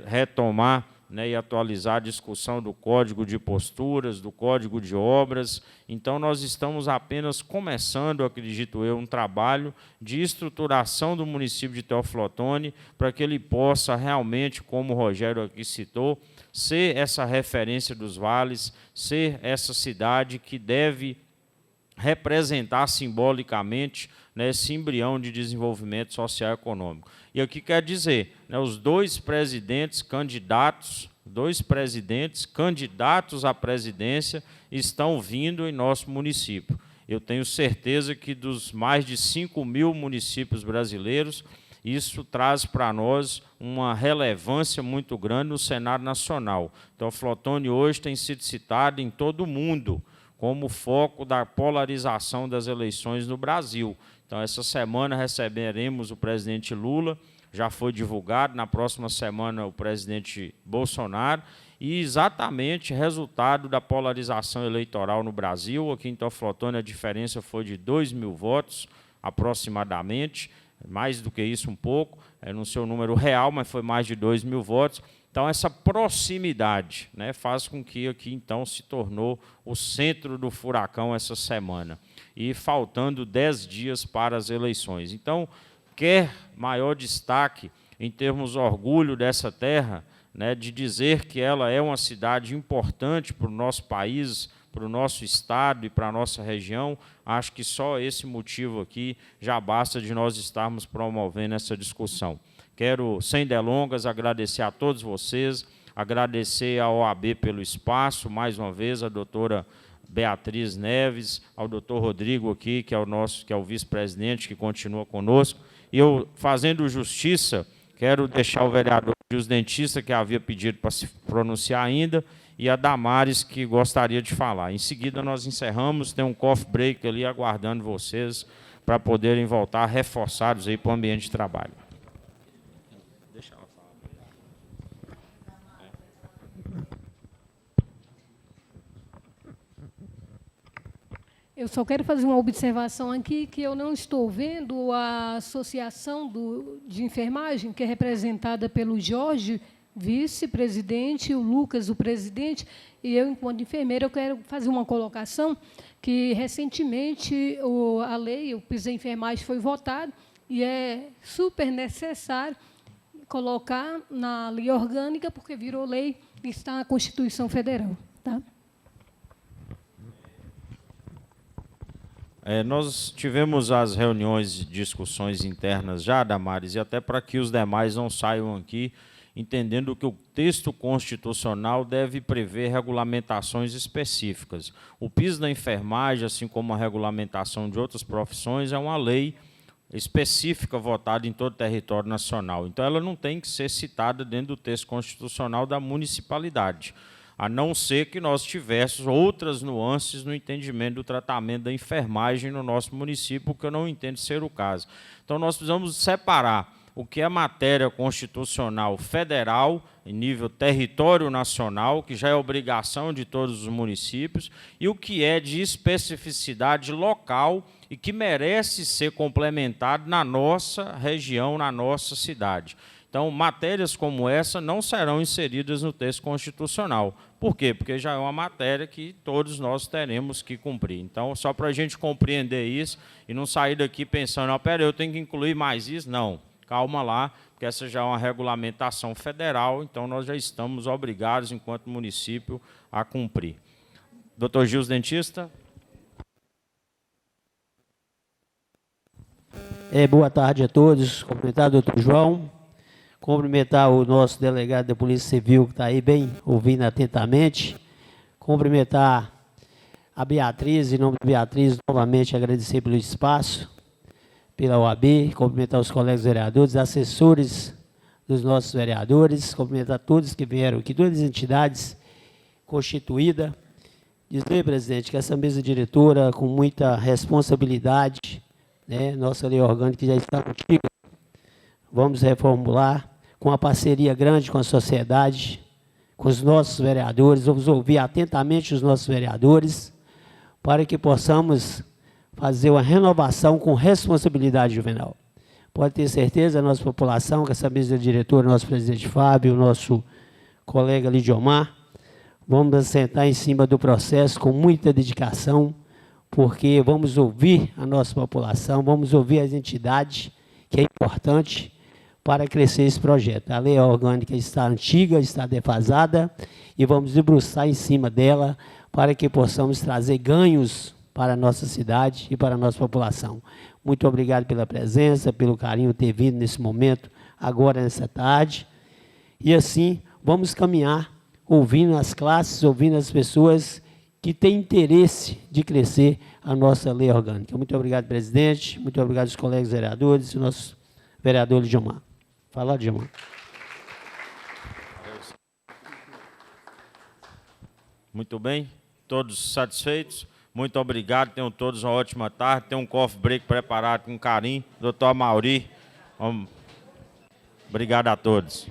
retomar, né, e atualizar a discussão do Código de Posturas, do Código de Obras. Então, nós estamos apenas começando, acredito eu, um trabalho de estruturação do município de Teófilo Otoni, para que ele possa realmente, como o Rogério aqui citou, ser essa referência dos vales, ser essa cidade que deve representar simbolicamente, né, esse embrião de desenvolvimento social e econômico. E aqui quer dizer, né, os dois presidentes candidatos à presidência estão vindo em nosso município. Eu tenho certeza que dos mais de 5.000 municípios brasileiros, isso traz para nós uma relevância muito grande no cenário nacional. Então, o Teófilo Otoni hoje tem sido citado em todo o mundo como foco da polarização das eleições no Brasil. Então, essa semana receberemos o presidente Lula, já foi divulgado, na próxima semana o presidente Bolsonaro, e exatamente resultado da polarização eleitoral no Brasil. Aqui em Teófilo Otoni a diferença foi de 2.000 votos, aproximadamente, mais do que isso um pouco, não sei o número real, mas foi mais de 2.000 votos. Então, essa proximidade, né, faz com que aqui, então, se tornou o centro do furacão essa semana, e faltando 10 dias para as eleições. Então, quer maior destaque, em termos de orgulho dessa terra, né, de dizer que ela é uma cidade importante para o nosso país, para o nosso estado e para a nossa região, acho que só esse motivo aqui já basta de nós estarmos promovendo essa discussão. Quero, sem delongas, agradecer a todos vocês, agradecer à OAB pelo espaço, mais uma vez, a doutora Beatriz Neves, ao doutor Rodrigo aqui, que é o vice-presidente, que continua conosco. E eu, fazendo justiça, quero deixar o vereador Gilson Dentista, que havia pedido para se pronunciar ainda, e a Damares, que gostaria de falar. Em seguida, nós encerramos, tem um coffee break ali aguardando vocês para poderem voltar reforçados aí para o ambiente de trabalho. Eu só quero fazer uma observação aqui, que eu não estou vendo a associação de enfermagem, que é representada pelo Jorge, vice-presidente, o Lucas, o presidente, e eu, enquanto enfermeira, eu quero fazer uma colocação que, recentemente, a lei, o piso da enfermagem foi votado, e é super necessário colocar na lei orgânica, porque virou lei e está na Constituição Federal. Tá? Nós tivemos as reuniões e discussões internas já, Damares, e até para que os demais não saiam aqui entendendo que o texto constitucional deve prever regulamentações específicas. O piso da enfermagem, assim como a regulamentação de outras profissões, é uma lei específica votada em todo o território nacional. Então, ela não tem que ser citada dentro do texto constitucional da municipalidade, a não ser que nós tivéssemos outras nuances no entendimento do tratamento da enfermagem no nosso município, que eu não entendo ser o caso. Então, nós precisamos separar o que é matéria constitucional federal, em nível território nacional, que já é obrigação de todos os municípios, e o que é de especificidade local e que merece ser complementado na nossa região, na nossa cidade. Então, matérias como essa não serão inseridas no texto constitucional. Por quê? Porque já é uma matéria que todos nós teremos que cumprir. Então, só para a gente compreender isso e não sair daqui pensando, não, pera, eu tenho que incluir mais isso. Não, calma lá, porque essa já é uma regulamentação federal, então nós já estamos obrigados, enquanto município, a cumprir. Doutor Gilson Dentista. Boa tarde a todos. Cumprimentar o doutor João. Cumprimentar o nosso delegado da Polícia Civil, que está aí bem ouvindo atentamente. Cumprimentar a Beatriz, em nome da Beatriz, novamente agradecer pelo espaço, pela OAB, cumprimentar os colegas vereadores, assessores dos nossos vereadores, cumprimentar todos que vieram aqui, todas as entidades constituídas. Dizer, presidente, que essa mesa diretora, com muita responsabilidade, né, nossa lei orgânica já está antiga, vamos reformular, com uma parceria grande com a sociedade, com os nossos vereadores, vamos ouvir atentamente os nossos vereadores, para que possamos fazer uma renovação com responsabilidade juvenal. Pode ter certeza, a nossa população, que essa mesa diretora, nosso presidente Fábio, nosso colega Lidiomar, vamos assentar em cima do processo com muita dedicação, porque vamos ouvir a nossa população, vamos ouvir as entidades, que é importante para crescer esse projeto. A lei orgânica está antiga, está defasada, e vamos debruçar em cima dela para que possamos trazer ganhos para a nossa cidade e para a nossa população. Muito obrigado pela presença, pelo carinho ter vindo nesse momento, agora nessa tarde. E assim, vamos caminhar, ouvindo as classes, ouvindo as pessoas que têm interesse de crescer a nossa lei orgânica. Muito obrigado, presidente. Muito obrigado aos colegas vereadores e o nosso vereador Lidiomar. Fala, Lidiomar. Muito bem. Todos satisfeitos? Muito obrigado. Tenham todos uma ótima tarde. Tem um coffee break preparado com carinho. Doutor Amauri. Obrigado a todos.